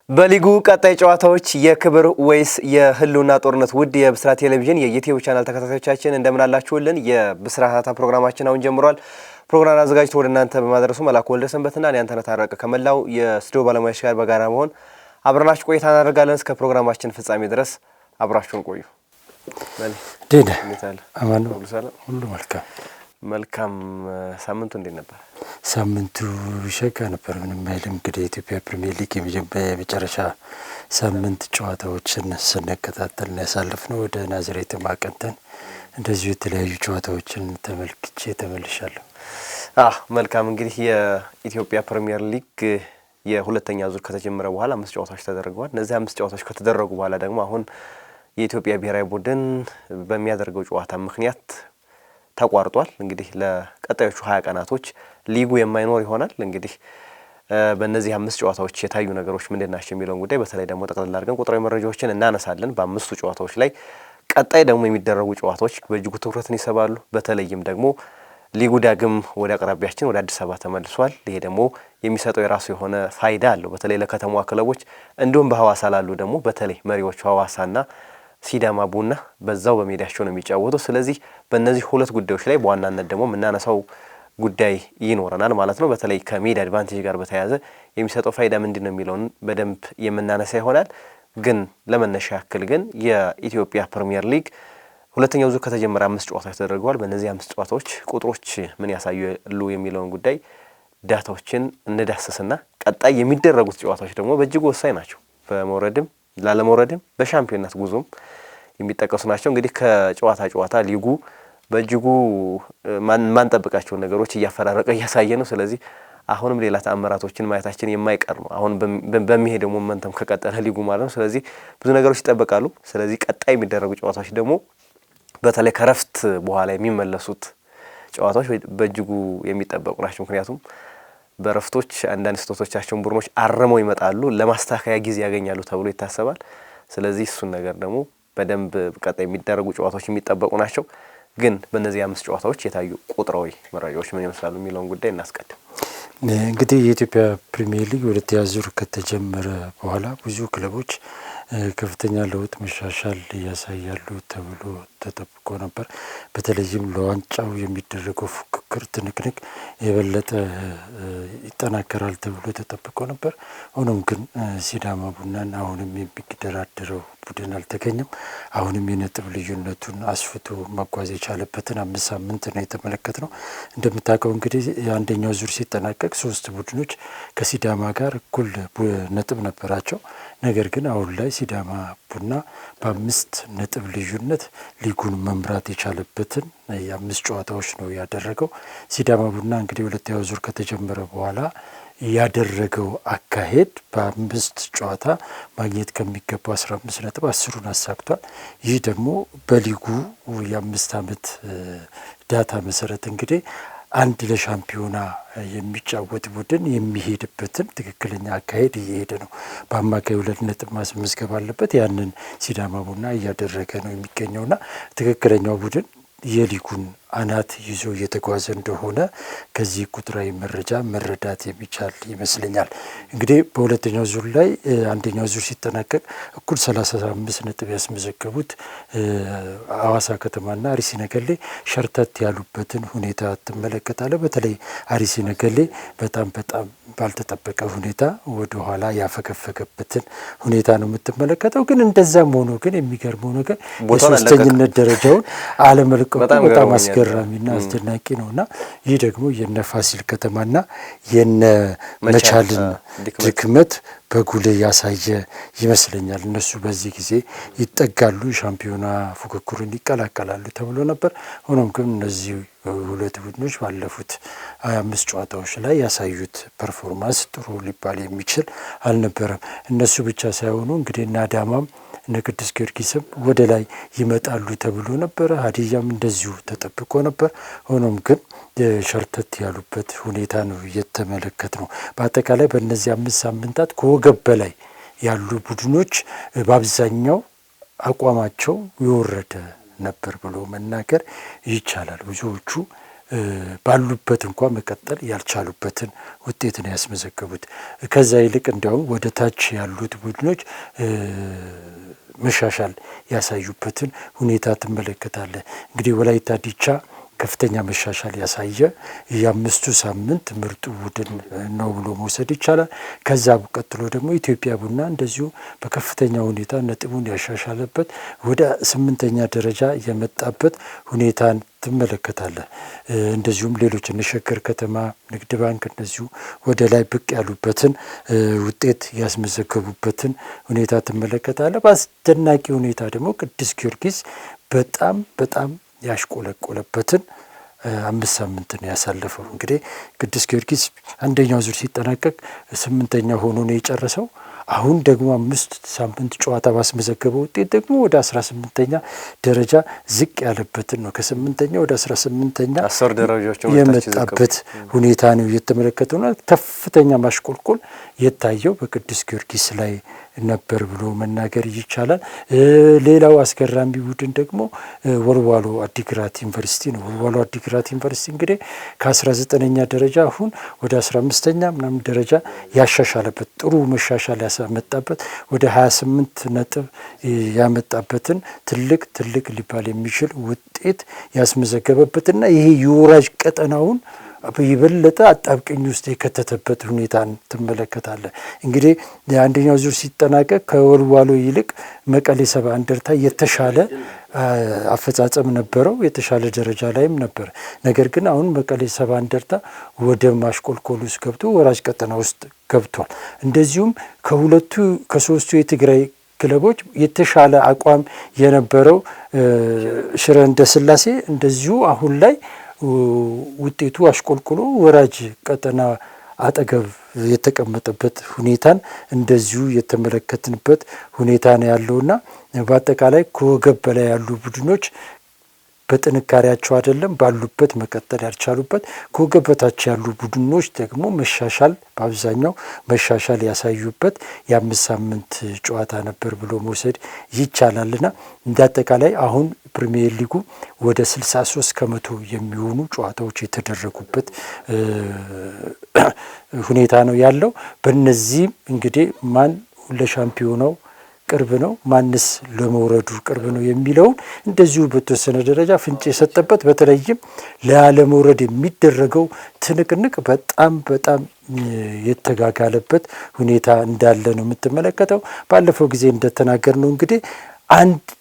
በሊጉ ቀጣይ ጨዋታዎች የክብር ወይስ የህልውና ጦርነት? ውድ የብስራት ቴሌቪዥን የዩቲዩብ ቻናል ተከታታዮቻችን እንደምን አላችሁልን? የብስራት ፕሮግራማችን አሁን ጀምሯል። ፕሮግራም አዘጋጅቶ ወደ እናንተ በማድረሱ መላኩ ወልደሰንበትና አንተነህ ታረቀ ከመላው የስቱዲዮ ባለሙያዎች ጋር በጋራ መሆን አብረናችሁ ቆይታ እናደርጋለን። እስከ ፕሮግራማችን ፍጻሜ ድረስ አብራችሁን ቆዩ። ዴዳ አማኑ ሁሉ መልካም ሳምንቱ እንዴት ነበር? ሳምንቱ ሸጋ ነበር። ምንም አይልም። እንግዲህ የኢትዮጵያ ፕሪሚየር ሊግ የመጨረሻ ሳምንት ጨዋታዎችን ስንከታተል ያሳለፍነው ወደ ናዝሬት ማቀንተን እንደዚሁ የተለያዩ ጨዋታዎችን ተመልሻለሁ። መልካም። እንግዲህ የኢትዮጵያ ፕሪሚየር ሊግ የሁለተኛ ዙር ከተጀመረ በኋላ 5 ጨዋታዎች ተደርገዋል። እነዚህ 5 ጨዋታዎች ከተደረጉ በኋላ ደግሞ አሁን የኢትዮጵያ ብሔራዊ ቡድን በሚያደርገው ጨዋታ ምክንያት ተቋርጧል። እንግዲህ ለቀጣዮቹ 20 ቀናቶች ሊጉ የማይኖር ይሆናል። እንግዲህ በእነዚህ 5 ጨዋታዎች የታዩ ነገሮች ምንድናቸው የሚለውን ጉዳይ በተለይ ደግሞ ጠቅላላ አድርገን ቁጥራዊ መረጃዎችን እናነሳለን። በ5ቱ ጨዋታዎች ላይ ቀጣይ ደግሞ የሚደረጉ ጨዋታዎች በእጅጉ ትኩረትን ይስባሉ። በተለይም ደግሞ ሊጉ ዳግም ወደ አቅራቢያችን ወደ አዲስ አበባ ተመልሷል። ይሄ ደግሞ የሚሰጠው የራሱ የሆነ ፋይዳ አለው። በተለይ ለከተማዋ ክለቦች እንዲሁም በሐዋሳ ላሉ ደግሞ በተለይ መሪዎቹ ሐዋሳና ሲዳማ ቡና በዛው በሜዳቸው ነው የሚጫወተው። ስለዚህ በእነዚህ ሁለት ጉዳዮች ላይ በዋናነት ደግሞ የምናነሳው ጉዳይ ይኖረናል ማለት ነው። በተለይ ከሜዳ አድቫንቴጅ ጋር በተያያዘ የሚሰጠው ፋይዳ ምንድን ነው የሚለውን በደንብ የምናነሳ ይሆናል። ግን ለመነሻ ያክል ግን የኢትዮጵያ ፕሪሚየር ሊግ ሁለተኛው ዙር ከተጀመረ 5 ጨዋታዎች ተደርገዋል። በእነዚህ 5 ጨዋታዎች ቁጥሮች ምን ያሳያሉ የሚለውን ጉዳይ ዳታዎችን እንዳሰስና ቀጣይ የሚደረጉት ጨዋታዎች ደግሞ በእጅጉ ወሳኝ ናቸው። በመውረድም ላለመውረድም በሻምፒዮንነት ጉዞም የሚጠቀሱ ናቸው። እንግዲህ ከጨዋታ ጨዋታ ሊጉ በእጅጉ ማንጠብቃቸውን ነገሮች እያፈራረቀ እያሳየ ነው። ስለዚህ አሁንም ሌላ ተአምራቶችን ማየታችን የማይቀር ነው። አሁን በሚሄደው ሞመንተም ከቀጠለ ሊጉ ማለት ነው። ስለዚህ ብዙ ነገሮች ይጠበቃሉ። ስለዚህ ቀጣይ የሚደረጉ ጨዋታዎች ደግሞ በተለይ ከረፍት በኋላ የሚመለሱት ጨዋታዎች በእጅጉ የሚጠበቁ ናቸው። ምክንያቱም በረፍቶች አንዳንድ ስህተቶቻቸውን ቡድኖች አርመው ይመጣሉ፣ ለማስተካከያ ጊዜ ያገኛሉ ተብሎ ይታሰባል። ስለዚህ እሱን ነገር ደግሞ በደንብ ቀጣይ የሚደረጉ ጨዋታዎች የሚጠበቁ ናቸው። ግን በእነዚህ 5 ጨዋታዎች የታዩ ቁጥራዊ መረጃዎች ምን ይመስላሉ የሚለውን ጉዳይ እናስቀድም። እንግዲህ የኢትዮጵያ ፕሪሚየር ሊግ ሁለተኛ ዙር ከተጀመረ በኋላ ብዙ ክለቦች ከፍተኛ ለውጥ መሻሻል ያሳያሉ ተብሎ ተጠብቆ ነበር። በተለይም ለዋንጫው የሚደረገው ፉክክር ትንቅንቅ የበለጠ ይጠናከራል ተብሎ ተጠብቆ ነበር። ሆኖም ግን ሲዳማ ቡናን አሁንም የሚደራደረው ቡድን አልተገኘም። አሁንም የነጥብ ልዩነቱን አስፍቶ መጓዝ የቻለበትን 5 ሳምንት ነው የተመለከትነው። እንደምታውቀው እንግዲህ የአንደኛው ዙር ሲጠናቀቅ 3 ቡድኖች ከሲዳማ ጋር እኩል ነጥብ ነበራቸው። ነገር ግን አሁን ላይ ሲዳማ ቡና በ5 ነጥብ ልዩነት ሊጉን መምራት የቻለበትን የ5 ጨዋታዎች ነው ያደረገው። ሲዳማ ቡና እንግዲህ ሁለተኛው ዙር ከተጀመረ በኋላ ያደረገው አካሄድ በ5 ጨዋታ ማግኘት ከሚገባው 15 ነጥብ 10ን አሳክቷል። ይህ ደግሞ በሊጉ የ5 ዓመት ዳታ መሰረት እንግዲህ አንድ ለሻምፒዮና የሚጫወት ቡድን የሚሄድበትን ትክክለኛ አካሄድ እየሄደ ነው። በአማካይ 2 ነጥብ ማስመዝገብ አለበት። ያንን ሲዳማ ቡና እያደረገ ነው የሚገኘውና ትክክለኛው ቡድን የሊጉን አናት ይዞ እየተጓዘ እንደሆነ ከዚህ ቁጥራዊ መረጃ መረዳት የሚቻል ይመስለኛል። እንግዲህ በሁለተኛው ዙር ላይ አንደኛው ዙር ሲጠናቀቅ እኩል 35 ነጥብ ያስመዘገቡት ሐዋሳ ከተማና አርሲ ነገሌ ሸርተት ያሉበትን ሁኔታ ትመለከታለህ። በተለይ አርሲ ነገሌ በጣም ባልተጠበቀ ሁኔታ ወደኋላ ያፈገፈገበትን ሁኔታ ነው የምትመለከተው። ግን እንደዛም ሆኖ ግን የሚገርመው ነገር የሶስተኝነት ደረጃውን አለመልቀቁ በጣም አስገራሚና አስደናቂ ነውና ይህ ደግሞ የነ ፋሲል ከተማና የነ መቻልን ድክመት በጉልህ ያሳየ ይመስለኛል። እነሱ በዚህ ጊዜ ይጠጋሉ፣ ሻምፒዮና ፉክክሩን ይቀላቀላሉ ተብሎ ነበር። ሆኖም ግን እነዚህ ሁለት ቡድኖች ባለፉት 25 ጨዋታዎች ላይ ያሳዩት ፐርፎርማንስ ጥሩ ሊባል የሚችል አልነበረም። እነሱ ብቻ ሳይሆኑ እንግዲህ እና አዳማም እነ ቅዱስ ጊዮርጊስም ወደ ላይ ይመጣሉ ተብሎ ነበረ። ሀዲያም እንደዚሁ ተጠብቆ ነበር። ሆኖም ግን ሸርተት ያሉበት ሁኔታ ነው እየተመለከት ነው። በአጠቃላይ በእነዚህ 5 ሳምንታት ከወገብ በላይ ያሉ ቡድኖች በአብዛኛው አቋማቸው የወረደ ነበር ብሎ መናገር ይቻላል። ብዙዎቹ ባሉበት እንኳን መቀጠል ያልቻሉበትን ውጤት ነው ያስመዘገቡት። ከዛ ይልቅ እንዲያውም ወደ ታች ያሉት ቡድኖች መሻሻል ያሳዩበትን ሁኔታ ትመለከታለህ። እንግዲህ ወላይታ ዲቻ ከፍተኛ መሻሻል ያሳየ የአምስቱ ሳምንት ምርጡ ቡድን ነው ብሎ መውሰድ ይቻላል። ከዛ ቀጥሎ ደግሞ ኢትዮጵያ ቡና እንደዚሁ በከፍተኛ ሁኔታ ነጥቡን ያሻሻለበት ወደ 8ኛ ደረጃ የመጣበት ሁኔታን ትመለከታለህ። እንደዚሁም ሌሎች እነ ሸገር ከተማ፣ ንግድ ባንክ እንደዚሁ ወደ ላይ ብቅ ያሉበትን ውጤት ያስመዘገቡበትን ሁኔታ ትመለከታለህ። በአስደናቂ ሁኔታ ደግሞ ቅዱስ ጊዮርጊስ በጣም ያሽቆለቆለበትን 5 ሳምንት ነው ያሳለፈው። እንግዲህ ቅዱስ ጊዮርጊስ አንደኛው ዙር ሲጠናቀቅ 8ኛ ሆኖ ነው የጨረሰው። አሁን ደግሞ 5 ሳምንት ጨዋታ ባስመዘገበው ውጤት ደግሞ ወደ 18ኛ ደረጃ ዝቅ ያለበትን ነው ከ8ኛ ወደ 18ኛ 10 ደረጃዎች የመጣበት ሁኔታ ነው የተመለከተው። ከፍተኛ ማሽቆልቆል የታየው በቅዱስ ጊዮርጊስ ላይ ነበር ብሎ መናገር ይቻላል። ሌላው አስገራሚ ቡድን ደግሞ ወልዋሎ አዲግራት ዩኒቨርሲቲ ነው። ወልዋሎ አዲግራት ዩኒቨርሲቲ እንግዲህ ከ19ኛ ደረጃ አሁን ወደ 15ኛ ምናምን ደረጃ ያሻሻለበት ጥሩ መሻሻል ያመጣበት ወደ 28 ነጥብ ያመጣበትን ትልቅ ሊባል የሚችል ውጤት ያስመዘገበበትና ይሄ የወራጅ ቀጠናውን የበለጠ አጣብቅኝ ውስጥ የከተተበት ሁኔታን ትመለከታለህ። እንግዲህ የአንደኛው ዙር ሲጠናቀቅ ከወልዋሎ ይልቅ መቀሌ ሰባ እንደርታ የተሻለ አፈጻጸም ነበረው፣ የተሻለ ደረጃ ላይም ነበር። ነገር ግን አሁን መቀሌ ሰባ እንደርታ ወደ ማሽቆልቆል ውስጥ ገብቶ ወራጅ ቀጠና ውስጥ ገብቷል። እንደዚሁም ከሶስቱ የትግራይ ክለቦች የተሻለ አቋም የነበረው ሽረ እንዳስላሴ እንደዚሁ አሁን ላይ ውጤቱ አሽቆልቁሎ ወራጅ ቀጠና አጠገብ የተቀመጠበት ሁኔታን እንደዚሁ የተመለከትንበት ሁኔታ ነው ያለውና በአጠቃላይ ከወገብ በላይ ያሉ ቡድኖች በጥንካሬያቸው አይደለም ባሉበት መቀጠል ያልቻሉበት፣ ከወገብ በታች ያሉ ቡድኖች ደግሞ በአብዛኛው መሻሻል ያሳዩበት የ5 ሳምንት ጨዋታ ነበር ብሎ መውሰድ ይቻላልና እንደ አጠቃላይ አሁን ፕሪሚየር ሊጉ ወደ 63 ከመቶ የሚሆኑ ጨዋታዎች የተደረጉበት ሁኔታ ነው ያለው። በእነዚህም እንግዲህ ማን ለሻምፒዮናው ቅርብ ነው፣ ማንስ ለመውረዱ ቅርብ ነው የሚለውን እንደዚሁ በተወሰነ ደረጃ ፍንጭ የሰጠበት፣ በተለይም ላለመውረድ የሚደረገው ትንቅንቅ በጣም የተጋጋለበት ሁኔታ እንዳለ ነው የምትመለከተው። ባለፈው ጊዜ እንደተናገር ነው እንግዲህ 1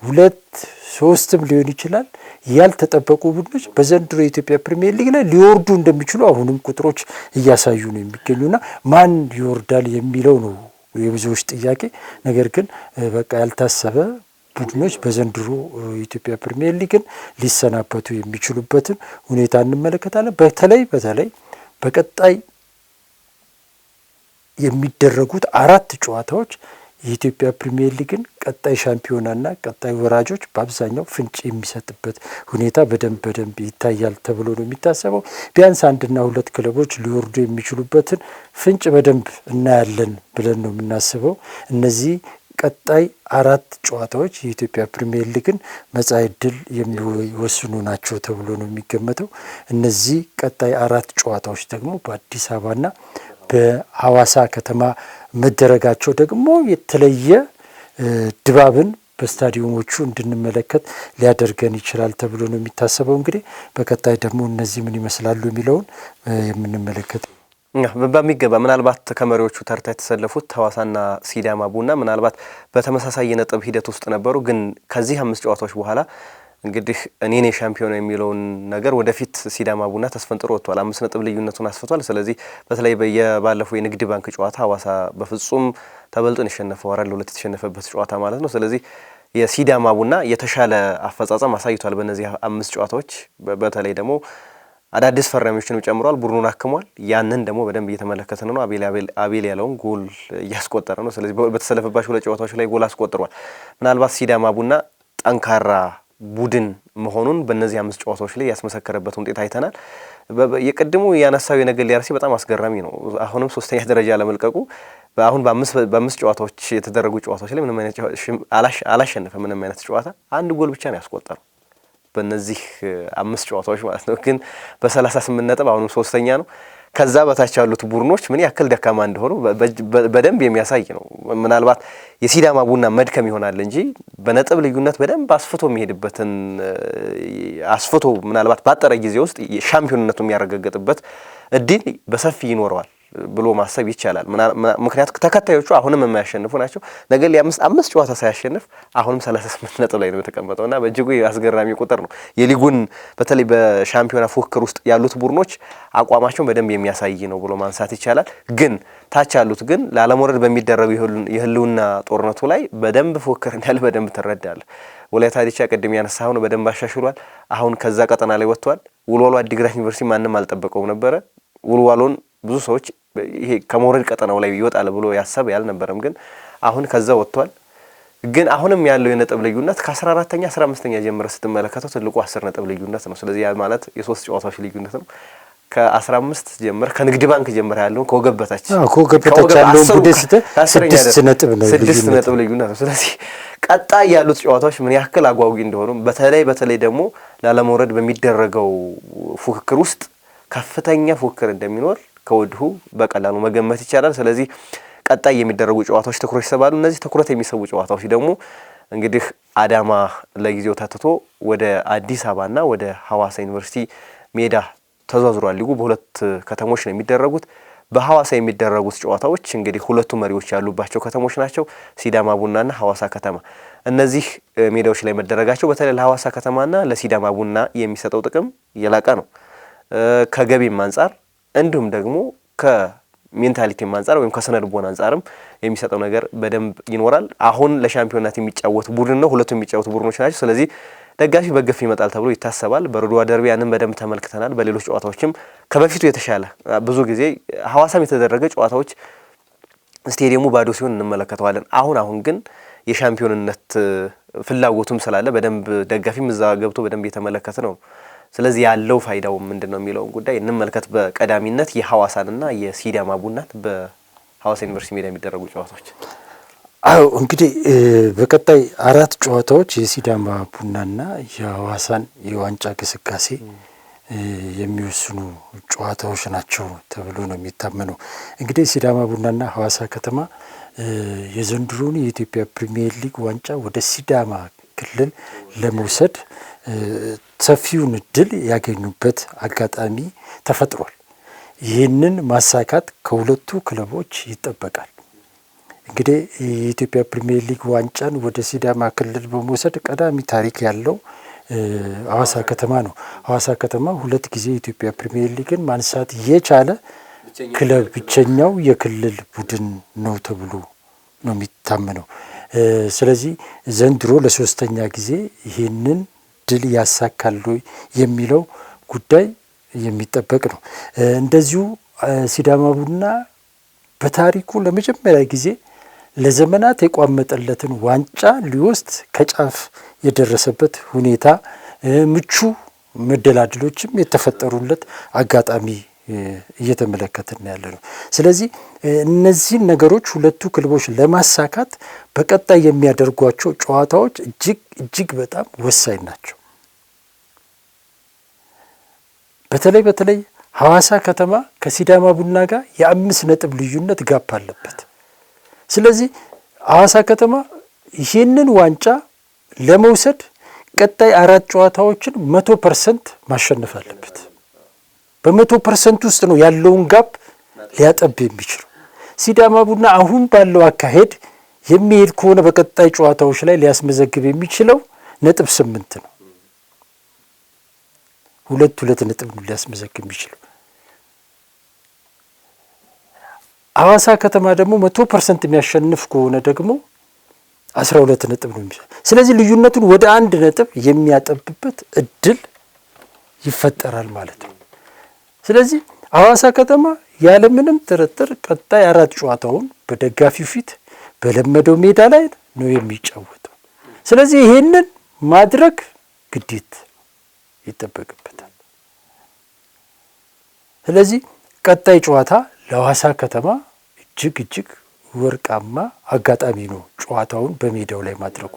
2 3ም ሊሆን ይችላል ያልተጠበቁ ቡድኖች በዘንድሮ የኢትዮጵያ ፕሪሚየር ሊግ ላይ ሊወርዱ እንደሚችሉ አሁንም ቁጥሮች እያሳዩ ነው የሚገኙና ማን ይወርዳል የሚለው ነው የብዙዎች ጥያቄ። ነገር ግን በቃ ያልታሰበ ቡድኖች በዘንድሮ የኢትዮጵያ ፕሪሚየር ሊግን ሊሰናበቱ የሚችሉበትን ሁኔታ እንመለከታለን። በተለይ በቀጣይ የሚደረጉት 4 ጨዋታዎች የኢትዮጵያ ፕሪሚየር ሊግን ቀጣይ ሻምፒዮናና ቀጣይ ወራጆች በአብዛኛው ፍንጭ የሚሰጥበት ሁኔታ በደንብ ይታያል ተብሎ ነው የሚታሰበው። ቢያንስ 1 እና 2 ክለቦች ሊወርዱ የሚችሉበትን ፍንጭ በደንብ እናያለን ብለን ነው የምናስበው። እነዚህ ቀጣይ 4 ጨዋታዎች የኢትዮጵያ ፕሪሚየር ሊግን መጻኢ ዕድል የሚወስኑ ናቸው ተብሎ ነው የሚገመተው። እነዚህ ቀጣይ 4 ጨዋታዎች ደግሞ በአዲስ አበባና በሐዋሳ ከተማ መደረጋቸው ደግሞ የተለየ ድባብን በስታዲየሞቹ እንድንመለከት ሊያደርገን ይችላል ተብሎ ነው የሚታሰበው። እንግዲህ በቀጣይ ደግሞ እነዚህ ምን ይመስላሉ የሚለውን የምንመለከት በሚገባ ምናልባት ከመሪዎቹ ተርታ የተሰለፉት ሐዋሳና ሲዳማ ቡና ምናልባት በተመሳሳይ የነጥብ ሂደት ውስጥ ነበሩ። ግን ከዚህ 5 ጨዋታዎች በኋላ እንግዲህ እኔ ሻምፒዮን የሚለውን ነገር ወደፊት ሲዳማ ቡና ተስፈንጥሮ ወጥቷል። 5 ነጥብ ልዩነቱን አስፍቷል። ስለዚህ በተለይ ባለፈው የንግድ ባንክ ጨዋታ ሐዋሳ በፍጹም ተበልጦ የሸነፈው 4-2 የተሸነፈበት ጨዋታ ማለት ነው። ስለዚህ የሲዳማ ቡና የተሻለ አፈጻጸም አሳይቷል በእነዚህ 5 ጨዋታዎች። በተለይ ደግሞ አዳዲስ ፈራሚዎችንም ጨምሯል፣ ቡድኑን አክሟል። ያንን ደግሞ በደንብ እየተመለከትን ነው። አቤል ያለውን ጎል እያስቆጠረ ነው። ስለዚህ በተሰለፈባቸው 2 ጨዋታዎች ላይ ጎል አስቆጥሯል። ምናልባት ሲዳማ ቡና ጠንካራ ቡድን መሆኑን በእነዚህ 5 ጨዋታዎች ላይ ያስመሰከረበት ውጤት አይተናል። የቀድሞ ያነሳው የነገሌ አርሲ በጣም አስገራሚ ነው። አሁንም 3ኛ ደረጃ ለመልቀቁ አሁን በ5 ጨዋታዎች የተደረጉ ጨዋታዎች ላይ ምንም አይነት አላሸነፈ። ምንም አይነት ጨዋታ 1 ጎል ብቻ ነው ያስቆጠረው በእነዚህ 5 ጨዋታዎች ማለት ነው። ግን በ38 ነጥብ አሁንም ሶስተኛ ነው። ከዛ በታች ያሉት ቡድኖች ምን ያክል ደካማ እንደሆኑ በደንብ የሚያሳይ ነው። ምናልባት የሲዳማ ቡና መድከም ይሆናል እንጂ በነጥብ ልዩነት በደንብ አስፍቶ የሚሄድበትን አስፍቶ ምናልባት ባጠረ ጊዜ ውስጥ ሻምፒዮንነቱ የሚያረጋግጥበት እድል በሰፊ ይኖረዋል ብሎ ማሰብ ይቻላል። ምክንያቱም ተከታዮቹ አሁንም የማያሸንፉ ናቸው። ነገር ላይ 5 ጨዋታ ሳያሸንፍ አሁንም 38 ነጥብ ላይ ነው የተቀመጠውና በእጅጉ አስገራሚ ቁጥር ነው። የሊጉን በተለይ በሻምፒዮና ፉክክር ውስጥ ያሉት ቡድኖች አቋማቸውን በደንብ የሚያሳይ ነው ብሎ ማንሳት ይቻላል። ግን ታች ያሉት ግን ላለመውረድ በሚደረጉ የህልውና ጦርነቱ ላይ በደንብ ፉክክር እንዳለ በደንብ ትረዳለህ። ወላይታ ዲቻ ቅድም ያነሳው ነው በደንብ አሻሽሏል። አሁን ከዛ ቀጠና ላይ ወጥቷል። ወልዋሎ አዲግራት ዩኒቨርሲቲ ማንም አልጠበቀውም ነበረ። ወልዋሎን ብዙ ሰዎች ይሄ ከመውረድ ቀጠናው ላይ ይወጣል ብሎ ያሰበ ያልነበረም ግን አሁን ከዛ ወጥቷል። ግን አሁንም ያለው የነጥብ ልዩነት ከ14ኛ 15ኛ ጀምሮ ስትመለከተው ትልቁ 10 ነጥብ ልዩነት ነው። ስለዚህ ያ ማለት የ3 ጨዋታዎች ልዩነት ነው። ከ15 ጀምሮ ከንግድ ባንክ ጀምሮ ያለው ከወገበታች ያለው ቡድን 6 ነጥብ ልዩነት ነው። ስለዚህ ቀጣይ ያሉት ጨዋታዎች ምን ያክል አጓጊ እንደሆኑ በተለይ ደግሞ ላለመውረድ በሚደረገው ፉክክር ውስጥ ከፍተኛ ፉክክር እንደሚኖር ከወዲሁ በቀላሉ መገመት ይቻላል። ስለዚህ ቀጣይ የሚደረጉ ጨዋታዎች ትኩረት ይስባሉ። እነዚህ ትኩረት የሚስቡ ጨዋታዎች ደግሞ እንግዲህ አዳማ ለጊዜው ተትቶ ወደ አዲስ አበባና ወደ ሐዋሳ ዩኒቨርሲቲ ሜዳ ተዟዙሯል። ሊጉ በሁለት ከተሞች ነው የሚደረጉት። በሐዋሳ የሚደረጉት ጨዋታዎች እንግዲህ ሁለቱ መሪዎች ያሉባቸው ከተሞች ናቸው፣ ሲዳማ ቡናና ሐዋሳ ከተማ። እነዚህ ሜዳዎች ላይ መደረጋቸው በተለይ ለሐዋሳ ከተማና ለሲዳማ ቡና የሚሰጠው ጥቅም የላቀ ነው። ከገቢም አንጻር እንዲሁም ደግሞ ከሜንታሊቲም አንጻር ወይም ከስነልቦና አንጻርም የሚሰጠው ነገር በደንብ ይኖራል። አሁን ለሻምፒዮናት የሚጫወት ቡድን ነው፣ ሁለቱም የሚጫወቱ ቡድኖች ናቸው። ስለዚህ ደጋፊ በገፍ ይመጣል ተብሎ ይታሰባል። በሮድዋ ደርቢ ያንን በደንብ ተመልክተናል። በሌሎች ጨዋታዎችም ከበፊቱ የተሻለ ብዙ ጊዜ ሐዋሳም የተደረገ ጨዋታዎች ስቴዲየሙ ባዶ ሲሆን እንመለከተዋለን። አሁን ግን የሻምፒዮንነት ፍላጎቱም ስላለ በደንብ ደጋፊም እዛ ገብቶ በደንብ የተመለከተ ነው። ስለዚህ ያለው ፋይዳው ምንድነው የሚለውን ጉዳይ እንመልከት። በቀዳሚነት የሐዋሳንና የሲዳማ ቡናን በሐዋሳ ዩኒቨርሲቲ ሜዳ የሚደረጉ ጨዋታዎች። እንግዲህ በቀጣይ 4 ጨዋታዎች የሲዳማ ቡናና የሐዋሳን የዋንጫ ግስጋሴ የሚወስኑ ጨዋታዎች ናቸው ተብሎ ነው የሚታመነው። እንግዲህ ሲዳማ ቡናና ሐዋሳ ከተማ የዘንድሮውን የኢትዮጵያ ፕሪሚየር ሊግ ዋንጫ ወደ ሲዳማ ክልል ለመውሰድ ሰፊውን እድል ያገኙበት አጋጣሚ ተፈጥሯል። ይህንን ማሳካት ከሁለቱ ክለቦች ይጠበቃል። እንግዲህ የኢትዮጵያ ፕሪሚየር ሊግ ዋንጫን ወደ ሲዳማ ክልል በመውሰድ ቀዳሚ ታሪክ ያለው ሐዋሳ ከተማ ነው። ሐዋሳ ከተማ 2 ጊዜ የኢትዮጵያ ፕሪሚየር ሊግን ማንሳት የቻለ ክለብ ብቸኛው የክልል ቡድን ነው ተብሎ ነው የሚታመነው። ስለዚህ ዘንድሮ ለ3ኛ ጊዜ ይህንን ድል ያሳካሉ የሚለው ጉዳይ የሚጠበቅ ነው። እንደዚሁ ሲዳማ ቡና በታሪኩ ለመጀመሪያ ጊዜ ለዘመናት የቋመጠለትን ዋንጫ ሊወስድ ከጫፍ የደረሰበት ሁኔታ፣ ምቹ መደላድሎችም የተፈጠሩለት አጋጣሚ እየተመለከትን ያለ ነው። ስለዚህ እነዚህን ነገሮች ሁለቱ ክለቦች ለማሳካት በቀጣይ የሚያደርጓቸው ጨዋታዎች እጅግ በጣም ወሳኝ ናቸው። በተለይ ሐዋሳ ከተማ ከሲዳማ ቡና ጋር የ5 ነጥብ ልዩነት ጋፕ አለበት። ስለዚህ ሐዋሳ ከተማ ይህንን ዋንጫ ለመውሰድ ቀጣይ 4 ጨዋታዎችን 100% ማሸነፍ አለበት። በ100% ውስጥ ነው ያለውን ጋፕ ሊያጠብ የሚችለው። ሲዳማ ቡና አሁን ባለው አካሄድ የሚሄድ ከሆነ በቀጣይ ጨዋታዎች ላይ ሊያስመዘግብ የሚችለው 8 ነው። 2 ነጥብ ነው ሊያስመዘግብ የሚችለው። ሐዋሳ ከተማ ደግሞ 100% የሚያሸንፍ ከሆነ ደግሞ 12 ነጥብ ነው የሚችለው። ስለዚህ ልዩነቱን ወደ 1 ነጥብ የሚያጠብበት እድል ይፈጠራል ማለት ነው። ስለዚህ ሐዋሳ ከተማ ያለምንም ጥርጥር ቀጣይ 4 ጨዋታውን በደጋፊው ፊት በለመደው ሜዳ ላይ ነው የሚጫወተው። ስለዚህ ይሄንን ማድረግ ግዴታ ይጠበቅበታል። ስለዚህ ቀጣይ ጨዋታ ለሐዋሳ ከተማ እጅግ ወርቃማ አጋጣሚ ነው ጨዋታውን በሜዳው ላይ ማድረጉ።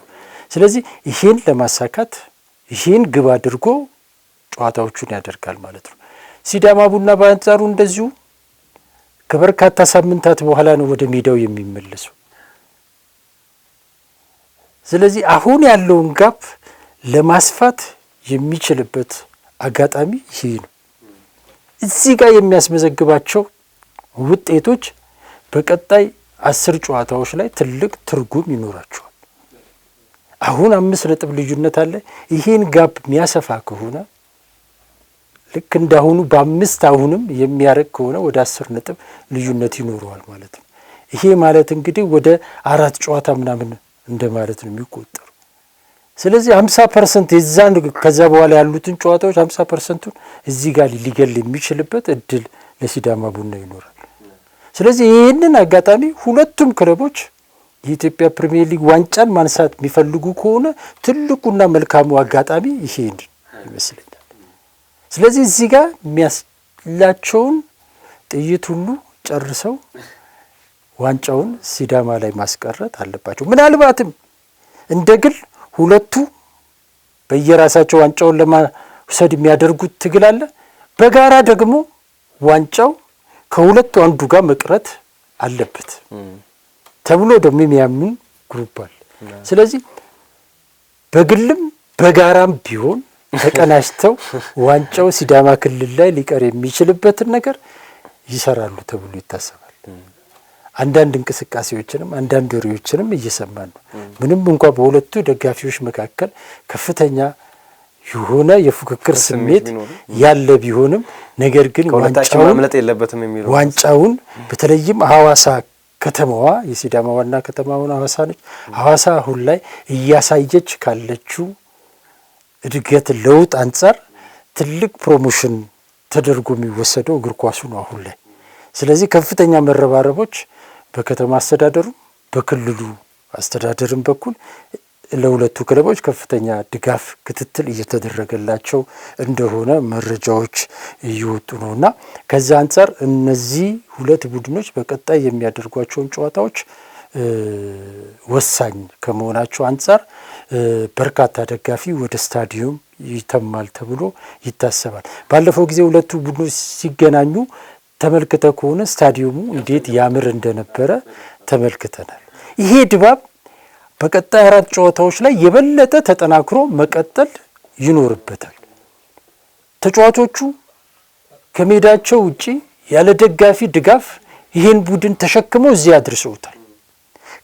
ስለዚህ ይሄን ለማሳካት ይህን ግብ አድርጎ ጨዋታዎቹን ያደርጋል ማለት ነው። ሲዳማ ቡና በአንጻሩ እንደዚሁ ከበርካታ ሳምንታት በኋላ ነው ወደ ሜዳው የሚመለሰው። ስለዚህ አሁን ያለውን ጋፕ ለማስፋት የሚችልበት አጋጣሚ ይሄ ነው። እዚህ ጋር የሚያስመዘግባቸው ውጤቶች በቀጣይ 10 ጨዋታዎች ላይ ትልቅ ትርጉም ይኖራቸዋል። አሁን 5 ነጥብ ልዩነት አለ። ይሄን ጋፕ የሚያሰፋ ከሆነ ልክ እንዳሁኑ በ5 አሁንም የሚያረግ ከሆነ ወደ 10 ነጥብ ልዩነት ይኖረዋል ማለት ነው። ይሄ ማለት እንግዲህ ወደ 4 ጨዋታ ምናምን እንደማለት ነው የሚቆጠሩ። ስለዚህ 50% የዛን ከዛ በኋላ ያሉትን ጨዋታዎች 50%ቱን እዚህ ጋር ሊገል የሚችልበት እድል ለሲዳማ ቡና ይኖራል። ስለዚህ ይህንን አጋጣሚ ሁለቱም ክለቦች የኢትዮጵያ ፕሪሚየር ሊግ ዋንጫን ማንሳት የሚፈልጉ ከሆነ ትልቁና መልካሙ አጋጣሚ ይሄ ይመስለኛል። ስለዚህ እዚህ ጋር የሚያስላቸውን ጥይት ሁሉ ጨርሰው ዋንጫውን ሲዳማ ላይ ማስቀረት አለባቸው። ምናልባትም እንደ ግል ሁለቱ በየራሳቸው ዋንጫውን ለማውሰድ የሚያደርጉት ትግል አለ። በጋራ ደግሞ ዋንጫው ከሁለቱ አንዱ ጋር መቅረት አለበት ተብሎ ደግሞ የሚያምኑ ግሩፕ አለ። ስለዚህ በግልም በጋራም ቢሆን ተቀናጅተው ዋንጫው ሲዳማ ክልል ላይ ሊቀር የሚችልበትን ነገር ይሰራሉ ተብሎ ይታሰባል። አንዳንድ እንቅስቃሴዎችንም አንዳንድ ወሬዎችንም እየሰማን ነው። ምንም እንኳን በሁለቱ ደጋፊዎች መካከል ከፍተኛ የሆነ የፉክክር ስሜት ያለ ቢሆንም ነገር ግን ዋንጫውን በተለይም ሐዋሳ ከተማዋ የሲዳማ ዋና ከተማውን ሐዋሳ ነች። ሐዋሳ አሁን ላይ እያሳየች ካለችው እድገት ለውጥ አንጻር ትልቅ ፕሮሞሽን ተደርጎ የሚወሰደው እግር ኳሱ ነው አሁን ላይ። ስለዚህ ከፍተኛ መረባረቦች በከተማ አስተዳደሩ በክልሉ አስተዳደርም በኩል ለሁለቱ ክለቦች ከፍተኛ ድጋፍ ክትትል እየተደረገላቸው እንደሆነ መረጃዎች እየወጡ ነውና ከዛ አንጻር እነዚህ ሁለት ቡድኖች በቀጣይ የሚያደርጓቸውን ጨዋታዎች ወሳኝ ከመሆናቸው አንጻር በርካታ ደጋፊ ወደ ስታዲየም ይተማል ተብሎ ይታሰባል። ባለፈው ጊዜ ሁለቱ ቡድኖች ሲገናኙ ተመልክተ ከሆነ ስታዲየሙ እንዴት ያምር እንደነበረ ተመልክተናል። ይሄ ድባብ በቀጣይ 4 ጨዋታዎች ላይ የበለጠ ተጠናክሮ መቀጠል ይኖርበታል። ተጫዋቾቹ ከሜዳቸው ውጪ ያለ ደጋፊ ድጋፍ ይህን ቡድን ተሸክመው እዚህ አድርሰውታል።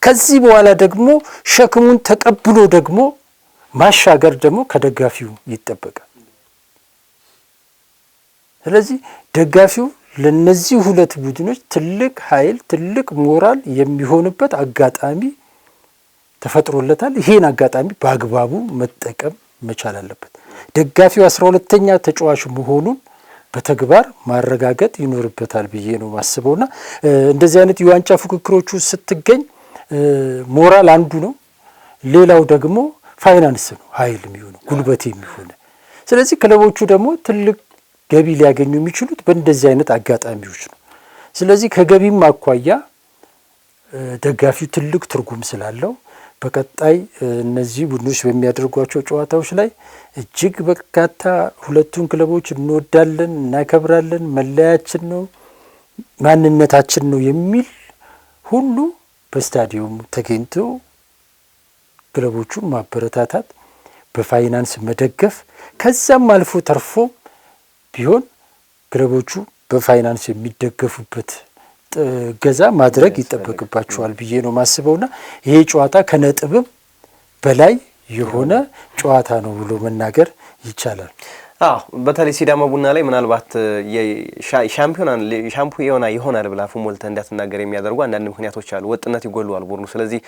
ከዚህ በኋላ ደግሞ ሸክሙን ተቀብሎ ደግሞ ማሻገር ደግሞ ከደጋፊው ይጠበቃል። ስለዚህ ደጋፊው ለነዚህ ሁለት ቡድኖች ትልቅ ኃይል ትልቅ ሞራል የሚሆንበት አጋጣሚ ተፈጥሮለታል። ይሄን አጋጣሚ በአግባቡ መጠቀም መቻል አለበት። ደጋፊው 12ኛ ተጫዋች መሆኑን በተግባር ማረጋገጥ ይኖርበታል ብዬ ነው ማስበውና እንደዚህ አይነት የዋንጫ ፉክክሮቹ ስትገኝ ሞራል አንዱ ነው። ሌላው ደግሞ ፋይናንስ ነው፣ ኃይል የሚሆነው ጉልበት የሚሆነው። ስለዚህ ክለቦቹ ደግሞ ትልቅ ገቢ ሊያገኙ የሚችሉት በእንደዚህ አይነት አጋጣሚዎች ነው። ስለዚህ ከገቢም አኳያ ደጋፊው ትልቅ ትርጉም ስላለው በቀጣይ እነዚህ ቡድኖች በሚያደርጓቸው ጨዋታዎች ላይ እጅግ በርካታ ሁለቱን ክለቦች እንወዳለን፣ እናከብራለን፣ መለያችን ነው፣ ማንነታችን ነው የሚል ሁሉ በስታዲየሙ ተገኝቶ ክለቦቹን ማበረታታት፣ በፋይናንስ መደገፍ ከዛም አልፎ ተርፎ ቢሆን ክለቦቹ በፋይናንስ የሚደገፉበት ገዛ ማድረግ ይጠበቅባቸዋል ብዬ ነው ማስበውና ይሄ ጨዋታ ከነጥብም በላይ የሆነ ጨዋታ ነው ብሎ መናገር ይቻላል። በተለይ ሲዳማ ቡና ላይ ምናልባት ሻምፒዮና ይሆናል ብላ አፉን ሞልተህ እንዳትናገር የሚያደርጉ አንዳንድ ምክንያቶች አሉ። ወጥነት ይጎለዋል ቡድኑ። ስለዚህ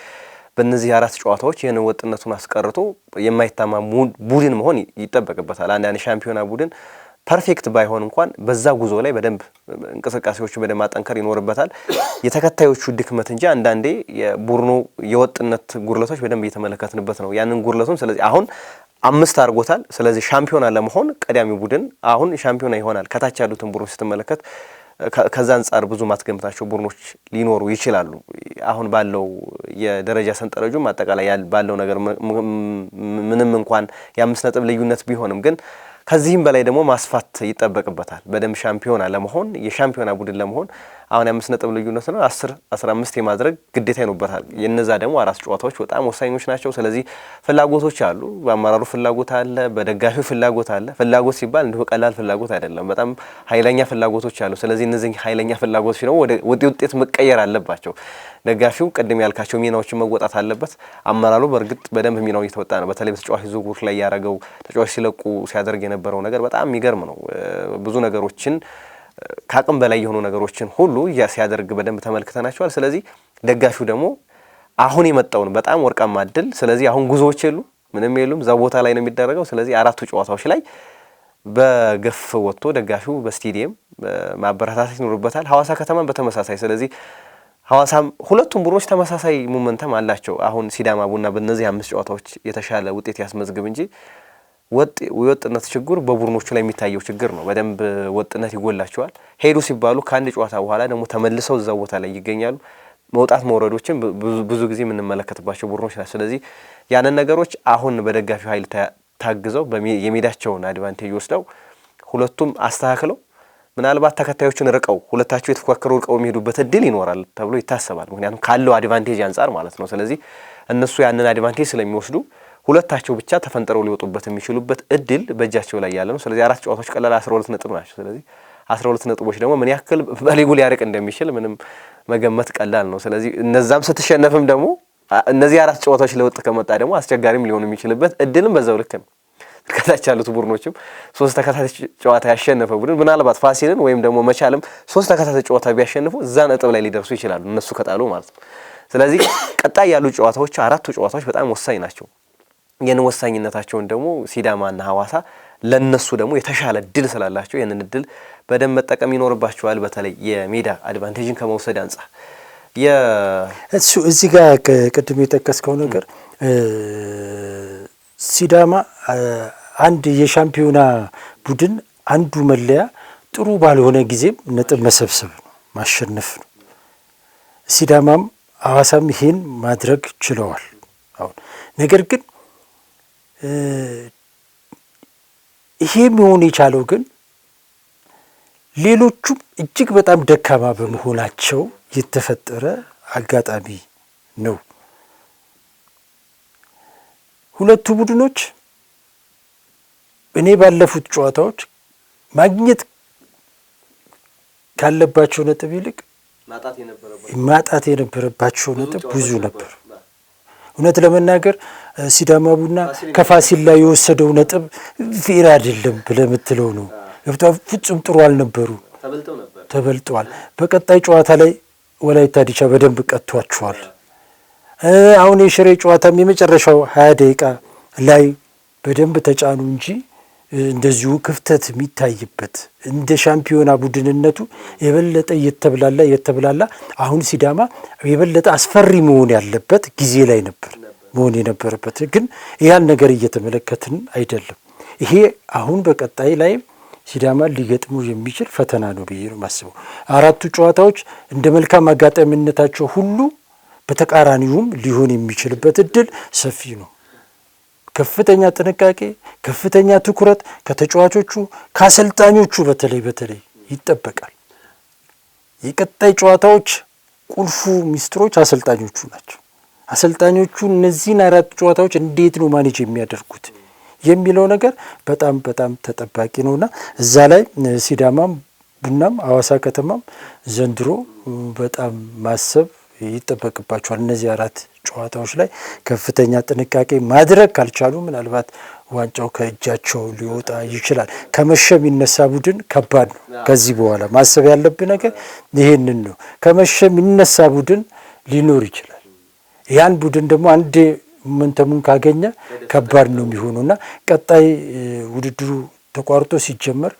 በእነዚህ 4 ጨዋታዎች ይህን ወጥነቱን አስቀርቶ የማይታማ ቡድን መሆን ይጠበቅበታል። አንዳንድ ሻምፒዮና ቡድን ፐርፌክት ባይሆን እንኳን በዛ ጉዞ ላይ በደንብ እንቅስቃሴዎቹ በደንብ ማጠንከር ይኖርበታል። የተከታዮቹ ድክመት እንጂ አንዳንዴ የቡድኑ የወጥነት ጉድለቶች በደንብ እየተመለከትንበት ነው ያንን ጉድለቱን። ስለዚህ አሁን 5 አድርጎታል። ስለዚህ ሻምፒዮና ለመሆን ቀዳሚ ቡድን አሁን ሻምፒዮና ይሆናል። ከታች ያሉትን ቡድኖች ስትመለከት ከዛ አንፃር ብዙ ማትገምታቸው ቡድኖች ሊኖሩ ይችላሉ። አሁን ባለው የደረጃ ሰንጠረዡም አጠቃላይ ባለው ነገር ምንም እንኳን የ5 ነጥብ ልዩነት ቢሆንም ግን ከዚህም በላይ ደግሞ ማስፋት ይጠበቅበታል። በደንብ ሻምፒዮና ለመሆን የሻምፒዮና ቡድን ለመሆን አሁን የ5 ነጥብ ልዩነት ነው 10-15 የማድረግ ግዴታ ይኖርበታል። የነዛ ደግሞ 4 ጨዋታዎች በጣም ወሳኞች ናቸው። ስለዚህ ፍላጎቶች አሉ። በአመራሩ ፍላጎት አለ፣ በደጋፊው ፍላጎት አለ። ፍላጎት ሲባል እንዲሁ ቀላል ፍላጎት አይደለም፣ በጣም ኃይለኛ ፍላጎቶች አሉ። ስለዚህ እነዚህ ኃይለኛ ፍላጎቶች ደግሞ ወደ ውጤት መቀየር አለባቸው። ደጋፊው ቅድም ያልካቸው ሚናዎችን መወጣት አለበት። አመራሩ በእርግጥ በደንብ ሚናውን እየተወጣ ነው። በተለይ በተጫዋች ዝውውር ላይ ያደረገው ተጫዋች ሲለቁ ሲያደርግ የነበረው ነገር በጣም የሚገርም ነው። ብዙ ነገሮችን ከአቅም በላይ የሆኑ ነገሮችን ሁሉ ሲያደርግ በደንብ ተመልክተናቸዋል። ስለዚህ ደጋፊው ደግሞ አሁን የመጣውን በጣም ወርቃማ እድል፣ ስለዚህ አሁን ጉዞዎች ምንም የሉም፣ እዛ ቦታ ላይ ነው የሚደረገው። ስለዚህ 4ቱ ጨዋታዎች ላይ በገፍ ወጥቶ ደጋፊው በስቴዲየም ማበረታታት ይኖርበታል። ሐዋሳ ከተማን በተመሳሳይ። ስለዚህ ሐዋሳም ሁለቱም ቡድኖች ተመሳሳይ ሞመንተም አላቸው። አሁን ሲዳማ ቡና በእነዚህ 5 ጨዋታዎች የተሻለ ውጤት ያስመዝግብ እንጂ ወጥነት ችግር በቡድኖቹ ላይ የሚታየው ችግር ነው። በደንብ ወጥነት ይጎላቸዋል። ሄዱ ሲባሉ ከአንድ ጨዋታ በኋላ ደግሞ ተመልሰው እዛው ቦታ ላይ ይገኛሉ። መውጣት መውረዶችን ብዙ ጊዜ የምንመለከትባቸው ቡድኖች ናቸው። ስለዚህ ያንን ነገሮች አሁን በደጋፊው ኃይል ታግዘው የሜዳቸውን አድቫንቴጅ ወስደው ሁለቱም አስተካክለው ምናልባት ተከታዮችን ርቀው ሁለታቸው የተፎካከሩ ርቀው የሚሄዱበት እድል ይኖራል ተብሎ ይታሰባል። ምክንያቱም ካለው አድቫንቴጅ አንጻር ማለት ነው። ስለዚህ እነሱ ያንን አድቫንቴጅ ስለሚወስዱ ሁለታቸው ብቻ ተፈንጠረው ሊወጡበት የሚችሉበት እድል በእጃቸው ላይ ያለ ነው። ስለዚህ 4 ጨዋታዎች ቀላል 12 ነጥብ ናቸው። ስለዚህ 12 ነጥቦች ደግሞ ምን ያክል በሊጉ ሊያርቅ እንደሚችል ምንም መገመት ቀላል ነው። ስለዚህ እነዛም ስትሸነፍም ደግሞ እነዚህ 4 ጨዋታዎች ለውጥ ከመጣ ደግሞ አስቸጋሪም ሊሆን የሚችልበት እድልም በዛው ልክ ነው። ከታች ያሉት ቡድኖችም 3 ተከታታይ ጨዋታ ያሸነፈ ቡድን ምናልባት ፋሲልን ወይም ደግሞ መቻልም 3 ተከታታይ ጨዋታ ቢያሸንፉ እዛ ነጥብ ላይ ሊደርሱ ይችላሉ እነሱ ከጣሉ ማለት ነው። ስለዚህ ቀጣይ ያሉ ጨዋታዎች 4ቱ ጨዋታዎች በጣም ወሳኝ ናቸው። የነ ወሳኝነታቸውን ደግሞ ሲዳማና ሐዋሳ ለነሱ ደግሞ የተሻለ እድል ስላላቸው ያንን እድል በደንብ መጠቀም ይኖርባቸዋል። በተለይ የሜዳ አድቫንቴጅን ከመውሰድ አንጻር እሱ እዚህ ጋር ቅድም የጠቀስከው ነገር ሲዳማ አንድ የሻምፒዮና ቡድን አንዱ መለያ ጥሩ ባልሆነ ጊዜም ነጥብ መሰብሰብ ነው፣ ማሸነፍ ነው። ሲዳማም ሐዋሳም ይሄን ማድረግ ችለዋል። አሁን ነገር ግን ይሄ መሆን የቻለው ግን ሌሎቹም እጅግ በጣም ደካማ በመሆናቸው የተፈጠረ አጋጣሚ ነው። ሁለቱ ቡድኖች እኔ ባለፉት ጨዋታዎች ማግኘት ካለባቸው ነጥብ ይልቅ ማጣት የነበረባቸው ነጥብ ብዙ ነበር። እውነት ለመናገር ሲዳማ ቡና ከፋሲል ላይ የወሰደው ነጥብ ፌር አይደለም ብለህ የምትለው ነው። ፍጹም ጥሩ አልነበሩ፣ ተበልጠዋል። በቀጣይ ጨዋታ ላይ ወላይታ ዲቻ በደንብ ቀጥቷቸዋል። አሁን የሽሬ ጨዋታም የመጨረሻው 20 ደቂቃ ላይ በደንብ ተጫኑ እንጂ እንደዚሁ ክፍተት የሚታይበት እንደ ሻምፒዮና ቡድንነቱ የበለጠ የተብላላ አሁን ሲዳማ የበለጠ አስፈሪ መሆን ያለበት ጊዜ ላይ ነበር መሆን የነበረበት። ግን ያን ነገር እየተመለከትን አይደለም። ይሄ አሁን በቀጣይ ላይ ሲዳማ ሊገጥሙ የሚችል ፈተና ነው ብዬ ነው የማስበው። 4ቱ ጨዋታዎች እንደ መልካም አጋጣሚነታቸው ሁሉ በተቃራኒውም ሊሆን የሚችልበት እድል ሰፊ ነው። ከፍተኛ ጥንቃቄ፣ ከፍተኛ ትኩረት ከተጫዋቾቹ ከአሰልጣኞቹ በተለይ ይጠበቃል። የቀጣይ ጨዋታዎች ቁልፉ ሚስጥሮች አሰልጣኞቹ ናቸው። አሰልጣኞቹ እነዚህን 4 ጨዋታዎች እንዴት ነው ማኔጅ የሚያደርጉት የሚለው ነገር በጣም በጣም ተጠባቂ ነውና እዛ ላይ ሲዳማም ቡናም ሐዋሳ ከተማም ዘንድሮ በጣም ማሰብ ይጠበቅባቸዋል። እነዚህ 4 ጨዋታዎች ላይ ከፍተኛ ጥንቃቄ ማድረግ ካልቻሉ ምናልባት ዋንጫው ከእጃቸው ሊወጣ ይችላል። ከመሸ የሚነሳ ቡድን ከባድ ነው። ከዚህ በኋላ ማሰብ ያለብን ነገር ይሄንን ነው። ከመሸ የሚነሳ ቡድን ሊኖር ይችላል። ያን ቡድን ደግሞ አንዴ ሞመንተሙን ካገኘ ከባድ ነው የሚሆነውና ቀጣይ ውድድሩ ተቋርጦ ሲጀመር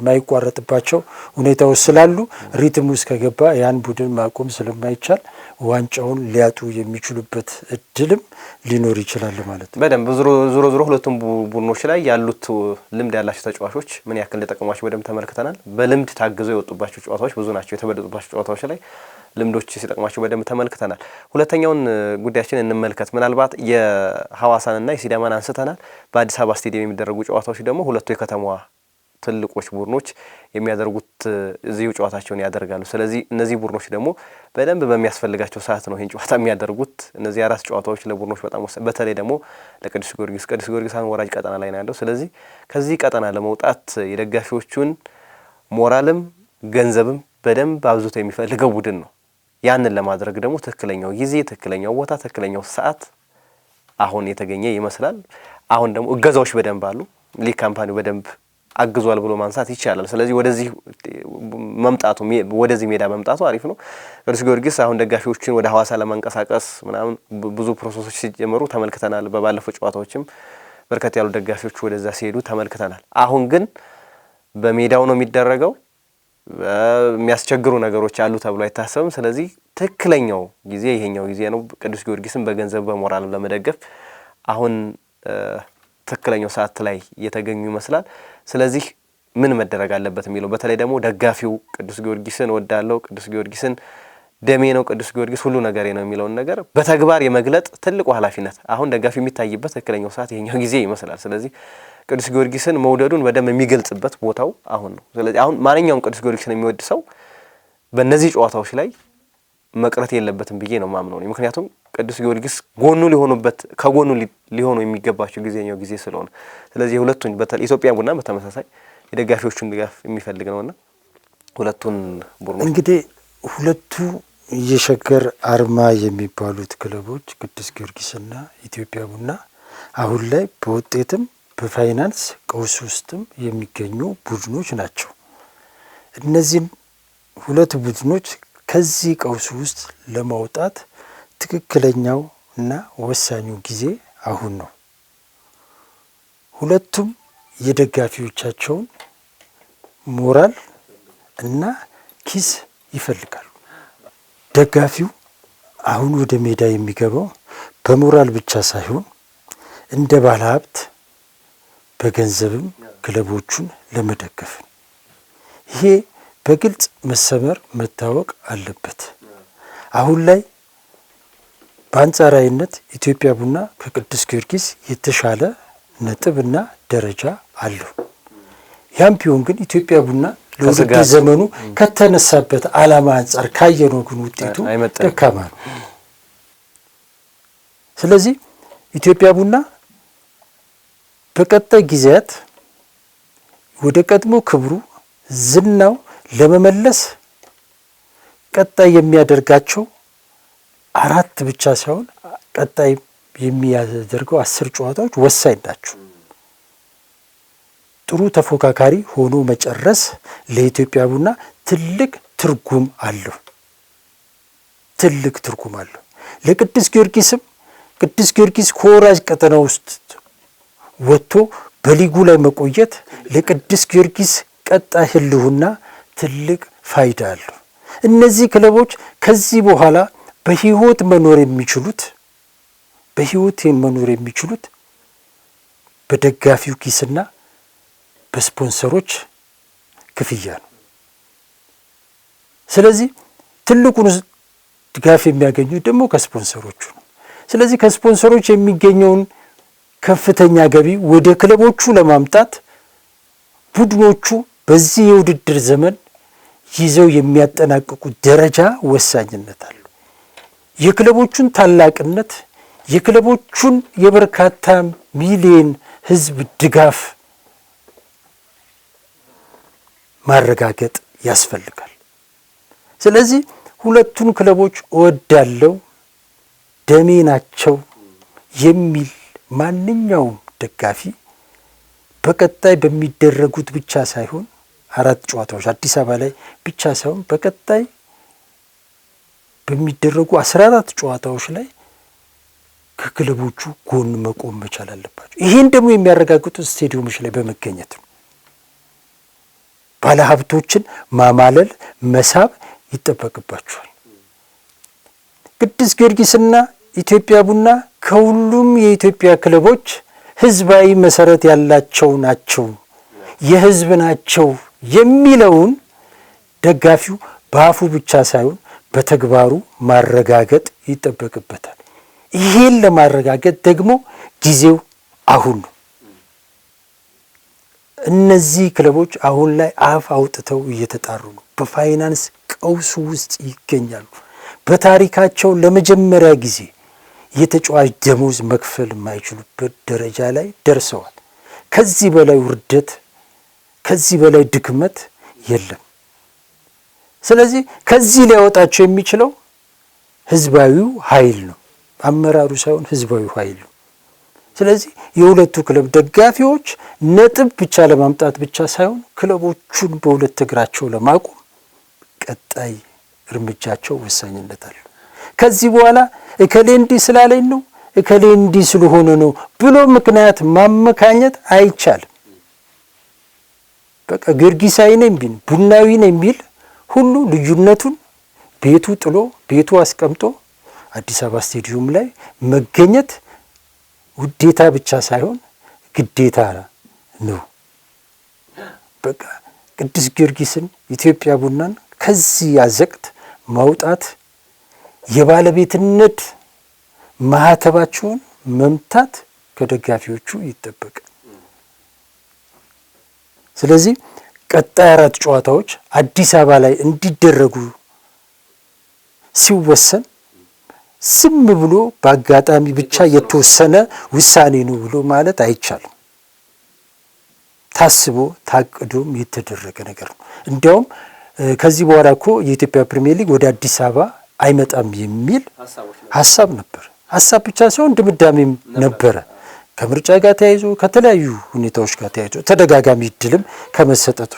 ማይቋረጥባቸው ሁኔታዎች ስላሉ ሪትም ውስጥ ከገባ ያን ቡድን ማቆም ስለማይቻል ዋንጫውን ሊያጡ የሚችሉበት እድልም ሊኖር ይችላል ማለት ነው። በደንብ ዞሮ ሁለቱም ቡድኖች ላይ ያሉት ልምድ ያላቸው ተጫዋቾች ምን ያክል እንደጠቀሟቸው በደንብ ተመልክተናል። በልምድ ታግዘው የወጡባቸው ጨዋታዎች ብዙ ናቸው። የተበለጡባቸው ጨዋታዎች ላይ ልምዶች ሲጠቅማቸው በደንብ ተመልክተናል። ሁለተኛውን ጉዳያችን እንመልከት። ምናልባት የሐዋሳንና የሲዳማን አንስተናል። በአዲስ አበባ ስቴዲየም የሚደረጉ ጨዋታዎች ደግሞ ሁለቱ የከተማዋ ትልቆች ቡድኖች የሚያደርጉት እዚሁ ጨዋታቸውን ያደርጋሉ። ስለዚህ እነዚህ ቡድኖች ደግሞ በደንብ በሚያስፈልጋቸው ሰዓት ነው ይህን ጨዋታ የሚያደርጉት። እነዚህ 4 ጨዋታዎች ለቡድኖች በጣም ወሳኝ፣ በተለይ ደግሞ ለቅዱስ ጊዮርጊስ አሁን ወራጅ ቀጠና ላይ ነው ያለው። ስለዚህ ከዚህ ቀጠና ለመውጣት የደጋፊዎቹን ሞራልም ገንዘብም በደንብ አብዝቶ የሚፈልገው ቡድን ነው። ያንን ለማድረግ ደግሞ ትክክለኛው ጊዜ፣ ትክክለኛው ቦታ፣ ትክክለኛው ሰዓት አሁን የተገኘ ይመስላል። አሁን ደግሞ እገዛዎች በደንብ አሉ። ሊግ ካምፓኒው በደንብ አግዟል ብሎ ማንሳት ይቻላል። ስለዚህ ወደዚህ ሜዳ መምጣቱ አሪፍ ነው። ቅዱስ ጊዮርጊስ አሁን ደጋፊዎችን ወደ ሐዋሳ ለማንቀሳቀስ ምናምን ብዙ ፕሮሰሶች ሲጀመሩ ተመልክተናል። በባለፈው ጨዋታዎችም በርከት ያሉ ደጋፊዎች ወደዛ ሲሄዱ ተመልክተናል። አሁን ግን በሜዳው ነው የሚደረገው። የሚያስቸግሩ ነገሮች አሉ ተብሎ አይታሰብም። ስለዚህ ትክክለኛው ጊዜ ይሄኛው ጊዜ ነው። ቅዱስ ጊዮርጊስን በገንዘብ በሞራልም ለመደገፍ አሁን ትክክለኛው ሰዓት ላይ የተገኙ ይመስላል። ስለዚህ ምን መደረግ አለበት የሚለው በተለይ ደግሞ ደጋፊው ቅዱስ ጊዮርጊስን ወዳለው፣ ቅዱስ ጊዮርጊስን ደሜ ነው፣ ቅዱስ ጊዮርጊስ ሁሉ ነገሬ ነው የሚለውን ነገር በተግባር የመግለጥ ትልቁ ኃላፊነት አሁን ደጋፊው የሚታይበት ትክክለኛው ሰዓት ይሄኛው ጊዜ ይመስላል። ስለዚህ ቅዱስ ጊዮርጊስን መውደዱን በደንብ የሚገልጽበት ቦታው አሁን ነው። ስለዚህ አሁን ማንኛውም ቅዱስ ጊዮርጊስን የሚወድ ሰው በእነዚህ ጨዋታዎች ላይ መቅረት የለበትም ብዬ ነው ማምነው። ምክንያቱም ቅዱስ ጊዮርጊስ ከጎኑ ሊሆኑ የሚገባቸው ጊዜኛው ጊዜ ስለሆነ፣ ስለዚህ ሁለቱን በተለይ ኢትዮጵያ ቡና በተመሳሳይ የደጋፊዎቹን ድጋፍ የሚፈልግ ነውና ሁለቱን ቡድኖች እንግዲህ ሁለቱ የሸገር አርማ የሚባሉት ክለቦች ቅዱስ ጊዮርጊስና ኢትዮጵያ ቡና አሁን ላይ በውጤትም በፋይናንስ ቀውስ ውስጥም የሚገኙ ቡድኖች ናቸው። እነዚህን ሁለት ቡድኖች ከዚህ ቀውስ ውስጥ ለማውጣት ትክክለኛው እና ወሳኙ ጊዜ አሁን ነው። ሁለቱም የደጋፊዎቻቸውን ሞራል እና ኪስ ይፈልጋሉ። ደጋፊው አሁን ወደ ሜዳ የሚገባው በሞራል ብቻ ሳይሆን እንደ ባለሀብት በገንዘብም ክለቦቹን ለመደገፍ ነው። ይሄ በግልጽ መሰመር መታወቅ አለበት። አሁን ላይ በአንጻራዊነት ኢትዮጵያ ቡና ከቅዱስ ጊዮርጊስ የተሻለ ነጥብና ደረጃ አለው። ያም ቢሆን ግን ኢትዮጵያ ቡና ለውድድር ዘመኑ ከተነሳበት ዓላማ አንጻር ካየነው ግን ውጤቱ ደካማ ነው። ስለዚህ ኢትዮጵያ ቡና በቀጣይ ጊዜያት ወደ ቀድሞ ክብሩ ዝናው ለመመለስ ቀጣይ የሚያደርጋቸው 4 ብቻ ሳይሆን ቀጣይ የሚያደርገው 10 ጨዋታዎች ወሳኝ ናቸው። ጥሩ ተፎካካሪ ሆኖ መጨረስ ለኢትዮጵያ ቡና ትልቅ ትርጉም አለው። ለቅዱስ ጊዮርጊስም ቅዱስ ጊዮርጊስ ከወራጅ ቀጠና ውስጥ ወጥቶ በሊጉ ላይ መቆየት ለቅዱስ ጊዮርጊስ ቀጣይ ህልውና ትልቅ ፋይዳ አለው። እነዚህ ክለቦች ከዚህ በኋላ በህይወት መኖር የሚችሉት በደጋፊው ኪስና በስፖንሰሮች ክፍያ ነው። ስለዚህ ትልቁን ድጋፍ የሚያገኙት ደግሞ ከስፖንሰሮቹ ነው። ስለዚህ ከስፖንሰሮች የሚገኘውን ከፍተኛ ገቢ ወደ ክለቦቹ ለማምጣት ቡድኖቹ በዚህ የውድድር ዘመን ይዘው የሚያጠናቅቁት ደረጃ ወሳኝነት አለው። የክለቦቹን ታላቅነት፣ የክለቦቹን የበርካታ ሚሊዮን ህዝብ ድጋፍ ማረጋገጥ ያስፈልጋል። ስለዚህ ሁለቱን ክለቦች እወዳለሁ፣ ደሜ ናቸው የሚል ማንኛውም ደጋፊ በቀጣይ በሚደረጉት ብቻ ሳይሆን 4 ጨዋታዎች አዲስ አበባ ላይ ብቻ ሳይሆን በቀጣይ በሚደረጉ 14 ጨዋታዎች ላይ ከክለቦቹ ጎን መቆም መቻል አለባቸው። ይህን ደግሞ የሚያረጋግጡት ስቴዲየሞች ላይ በመገኘት ነው። ባለሀብቶችን ማማለል፣ መሳብ ይጠበቅባቸዋል። ቅዱስ ጊዮርጊስና ኢትዮጵያ ቡና ከሁሉም የኢትዮጵያ ክለቦች ህዝባዊ መሰረት ያላቸው ናቸው፣ የህዝብ ናቸው የሚለውን ደጋፊው በአፉ ብቻ ሳይሆን በተግባሩ ማረጋገጥ ይጠበቅበታል። ይሄን ለማረጋገጥ ደግሞ ጊዜው አሁን ነው። እነዚህ ክለቦች አሁን ላይ አፍ አውጥተው እየተጣሩ ነው። በፋይናንስ ቀውስ ውስጥ ይገኛሉ። በታሪካቸው ለመጀመሪያ ጊዜ የተጫዋች ደሞዝ መክፈል የማይችሉበት ደረጃ ላይ ደርሰዋል። ከዚህ በላይ ውርደት፣ ከዚህ በላይ ድክመት የለም። ስለዚህ ከዚህ ሊያወጣቸው የሚችለው ህዝባዊው ኃይል ነው፣ አመራሩ ሳይሆን ህዝባዊው ኃይል ነው። ስለዚህ የሁለቱ ክለብ ደጋፊዎች ነጥብ ብቻ ለማምጣት ብቻ ሳይሆን ክለቦቹን በሁለት እግራቸው ለማቆም ቀጣይ እርምጃቸው ወሳኝነት አለው። ከዚህ በኋላ እከሌ እንዲህ ስላለኝ ነው እከሌ እንዲህ ስለሆነ ነው ብሎ ምክንያት ማመካኘት አይቻልም። በቃ ጊዮርጊሳዊ ነኝ ቢል ቡናዊ ነኝ የሚል ሁሉ ልዩነቱን ቤቱ ጥሎ ቤቱ አስቀምጦ አዲስ አበባ ስቴዲየም ላይ መገኘት ውዴታ ብቻ ሳይሆን ግዴታ ነው። በቃ ቅዱስ ጊዮርጊስን ኢትዮጵያ ቡናን ከዚህ አዘቅት ማውጣት የባለቤትነት ማህተባቸውን መምታት ከደጋፊዎቹ ይጠበቅ። ስለዚህ ቀጣይ 4 ጨዋታዎች አዲስ አበባ ላይ እንዲደረጉ ሲወሰን ዝም ብሎ በአጋጣሚ ብቻ የተወሰነ ውሳኔ ነው ብሎ ማለት አይቻልም። ታስቦ ታቅዶም የተደረገ ነገር ነው። እንዲያውም ከዚህ በኋላ እኮ የኢትዮጵያ ፕሪሚየር ሊግ ወደ አዲስ አበባ አይመጣም የሚል ሀሳብ ነበር። ሀሳብ ብቻ ሳይሆን ድምዳሜም ነበረ። ከምርጫ ጋር ተያይዞ ከተለያዩ ሁኔታዎች ጋር ተያይዞ ተደጋጋሚ እድልም ከመሰጠቱ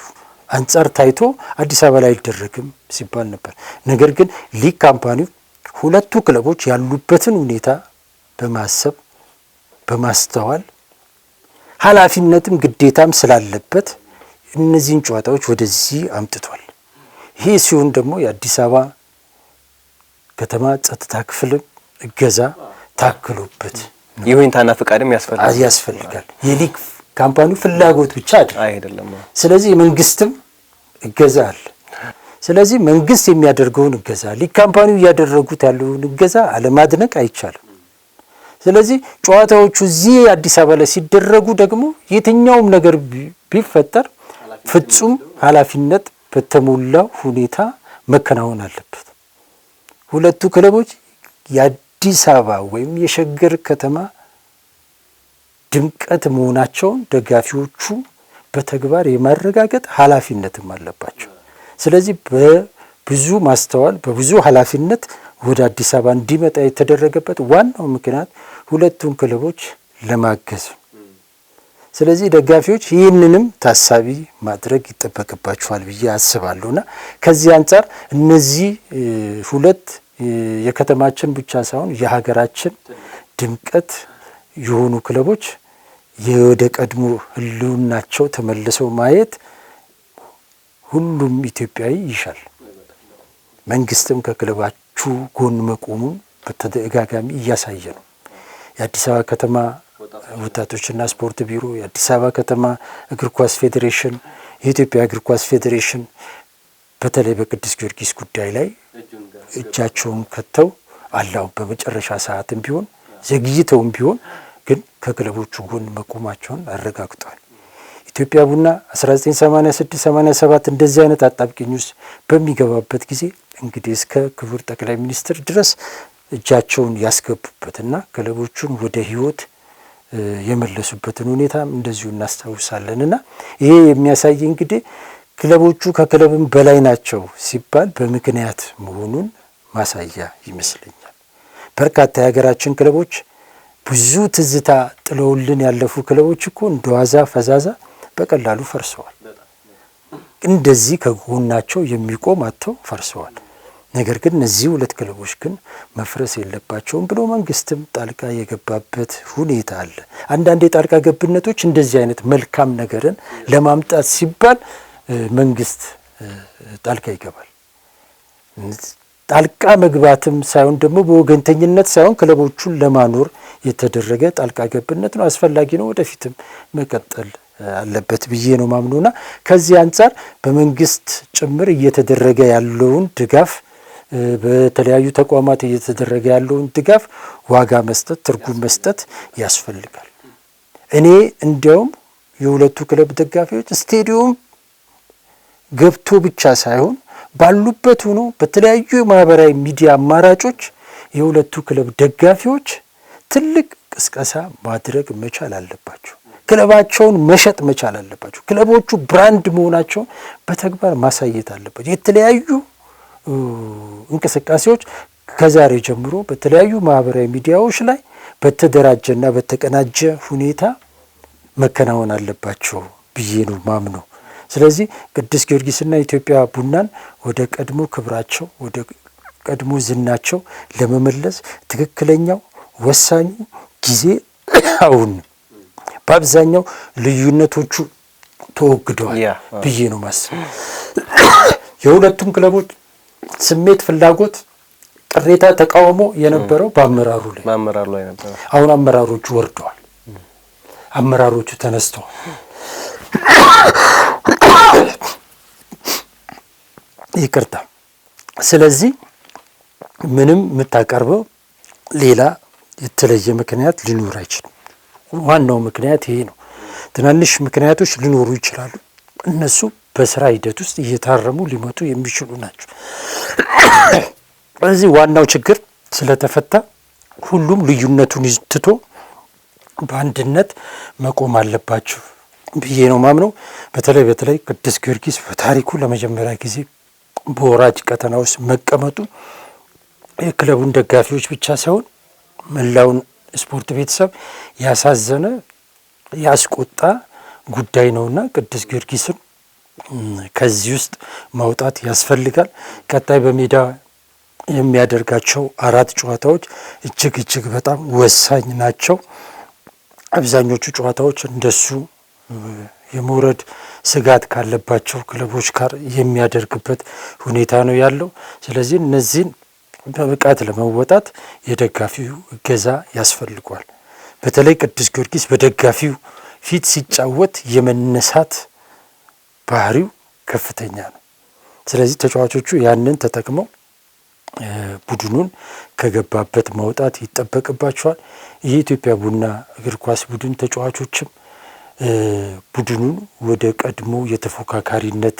አንጻር ታይቶ አዲስ አበባ ላይ አይደረግም ሲባል ነበር። ነገር ግን ሊግ ካምፓኒው ሁለቱ ክለቦች ያሉበትን ሁኔታ በማሰብ በማስተዋል ኃላፊነትም ግዴታም ስላለበት እነዚህን ጨዋታዎች ወደዚህ አምጥቷል። ይሄ ሲሆን ደግሞ የአዲስ አበባ ከተማ ጸጥታ ክፍልም እገዛ ታክሎበት ይሁንታና ፍቃድም ያስፈልጋል። የሊግ ካምፓኒው ፍላጎት ብቻ አይደለም። ስለዚህ የመንግስትም እገዛ አለ። ስለዚህ መንግስት የሚያደርገውን እገዛ ሊግ ካምፓኒው እያደረጉት ያለውን እገዛ አለማድነቅ አይቻልም። ስለዚህ ጨዋታዎቹ እዚህ አዲስ አበባ ላይ ሲደረጉ ደግሞ የትኛውም ነገር ቢፈጠር ፍጹም ኃላፊነት በተሞላው ሁኔታ መከናወን አለበት። ሁለቱ ክለቦች የአዲስ አበባ ወይም የሸገር ከተማ ድምቀት መሆናቸውን ደጋፊዎቹ በተግባር የማረጋገጥ ኃላፊነትም አለባቸው። ስለዚህ በብዙ ማስተዋል በብዙ ኃላፊነት ወደ አዲስ አበባ እንዲመጣ የተደረገበት ዋናው ምክንያት ሁለቱን ክለቦች ለማገዝ። ስለዚህ ደጋፊዎች ይህንንም ታሳቢ ማድረግ ይጠበቅባቸዋል ብዬ አስባለሁና ከዚህ አንጻር እነዚህ ሁለት የከተማችን ብቻ ሳይሆን የሀገራችን ድምቀት የሆኑ ክለቦች ወደ ቀድሞ ህልውናቸው ተመልሰው ማየት ሁሉም ኢትዮጵያዊ ይሻል። መንግስትም ከክለባችሁ ጎን መቆሙን በተደጋጋሚ እያሳየ ነው። የአዲስ አበባ ከተማ ወጣቶችና ስፖርት ቢሮ፣ የአዲስ አበባ ከተማ እግር ኳስ ፌዴሬሽን፣ የኢትዮጵያ እግር ኳስ ፌዴሬሽን በተለይ በቅዱስ ጊዮርጊስ ጉዳይ ላይ እጃቸውን ከተው አላው በመጨረሻ ሰዓትም ቢሆን ዘግይተውም ቢሆን ግን ከክለቦቹ ጎን መቆማቸውን አረጋግጧል። ኢትዮጵያ ቡና 1986-87 እንደዚህ አይነት አጣብቂኝ ውስጥ በሚገባበት ጊዜ እንግዲህ እስከ ክቡር ጠቅላይ ሚኒስትር ድረስ እጃቸውን ያስገቡበትና ክለቦቹን ወደ ህይወት የመለሱበትን ሁኔታ እንደዚሁ እናስታውሳለንና ይሄ የሚያሳይ እንግዲህ ክለቦቹ ከክለብም በላይ ናቸው ሲባል በምክንያት መሆኑን ማሳያ ይመስለኛል። በርካታ የሀገራችን ክለቦች ብዙ ትዝታ ጥለውልን ያለፉ ክለቦች እኮ እንደዋዛ ፈዛዛ በቀላሉ ፈርሰዋል። እንደዚህ ከጎናቸው የሚቆም አጥተው ፈርሰዋል። ነገር ግን እነዚህ ሁለት ክለቦች ግን መፍረስ የለባቸውም ብሎ መንግስትም ጣልቃ የገባበት ሁኔታ አለ። አንዳንድ የጣልቃ ገብነቶች እንደዚህ አይነት መልካም ነገርን ለማምጣት ሲባል መንግስት ጣልቃ ይገባል። ጣልቃ መግባትም ሳይሆን ደግሞ በወገንተኝነት ሳይሆን ክለቦቹን ለማኖር የተደረገ ጣልቃ ገብነት ነው። አስፈላጊ ነው፣ ወደፊትም መቀጠል አለበት ብዬ ነው ማምኑና ከዚህ አንጻር በመንግስት ጭምር እየተደረገ ያለውን ድጋፍ በተለያዩ ተቋማት እየተደረገ ያለውን ድጋፍ ዋጋ መስጠት፣ ትርጉም መስጠት ያስፈልጋል። እኔ እንዲያውም የሁለቱ ክለብ ደጋፊዎች ስቴዲየም ገብቶ ብቻ ሳይሆን ባሉበት ሆኖ በተለያዩ የማህበራዊ ሚዲያ አማራጮች የሁለቱ ክለብ ደጋፊዎች ትልቅ ቅስቀሳ ማድረግ መቻል አለባቸው። ክለባቸውን መሸጥ መቻል አለባቸው። ክለቦቹ ብራንድ መሆናቸውን በተግባር ማሳየት አለባቸው። የተለያዩ እንቅስቃሴዎች ከዛሬ ጀምሮ በተለያዩ ማህበራዊ ሚዲያዎች ላይ በተደራጀና በተቀናጀ ሁኔታ መከናወን አለባቸው ብዬ ነው ማምነው። ስለዚህ ቅዱስ ጊዮርጊስና ኢትዮጵያ ቡናን ወደ ቀድሞ ክብራቸው ወደ ቀድሞ ዝናቸው ለመመለስ ትክክለኛው ወሳኙ ጊዜ አሁን በአብዛኛው ልዩነቶቹ ተወግደዋል ብዬ ነው ማስበው። የሁለቱም ክለቦች ስሜት፣ ፍላጎት፣ ቅሬታ፣ ተቃውሞ የነበረው በአመራሩ ላይ ነበር። አሁን አመራሮቹ ወርደዋል። አመራሮቹ ተነስተዋል። ይቅርታ። ስለዚህ ምንም የምታቀርበው ሌላ የተለየ ምክንያት ሊኖር አይችልም። ዋናው ምክንያት ይሄ ነው። ትናንሽ ምክንያቶች ሊኖሩ ይችላሉ። እነሱ በስራ ሂደት ውስጥ እየታረሙ ሊመጡ የሚችሉ ናቸው። ስለዚህ ዋናው ችግር ስለተፈታ ሁሉም ልዩነቱን ትቶ በአንድነት መቆም አለባቸው ብዬ ነው ማምነው። በተለይ ቅዱስ ጊዮርጊስ በታሪኩ ለመጀመሪያ ጊዜ በወራጅ ቀጠና ውስጥ መቀመጡ የክለቡን ደጋፊዎች ብቻ ሳይሆን መላውን ስፖርት ቤተሰብ ያሳዘነ ያስቆጣ ጉዳይ ነውና ቅዱስ ጊዮርጊስን ከዚህ ውስጥ ማውጣት ያስፈልጋል። ቀጣይ በሜዳ የሚያደርጋቸው 4 ጨዋታዎች እጅግ በጣም ወሳኝ ናቸው። አብዛኞቹ ጨዋታዎች እንደሱ የመውረድ ስጋት ካለባቸው ክለቦች ጋር የሚያደርግበት ሁኔታ ነው ያለው። ስለዚህ እነዚህን በብቃት ለመወጣት የደጋፊው እገዛ ያስፈልጓል። በተለይ ቅዱስ ጊዮርጊስ በደጋፊው ፊት ሲጫወት የመነሳት ባህሪው ከፍተኛ ነው። ስለዚህ ተጫዋቾቹ ያንን ተጠቅመው ቡድኑን ከገባበት ማውጣት ይጠበቅባቸዋል። የኢትዮጵያ ቡና እግር ኳስ ቡድን ተጫዋቾችም ቡድኑን ወደ ቀድሞ የተፎካካሪነት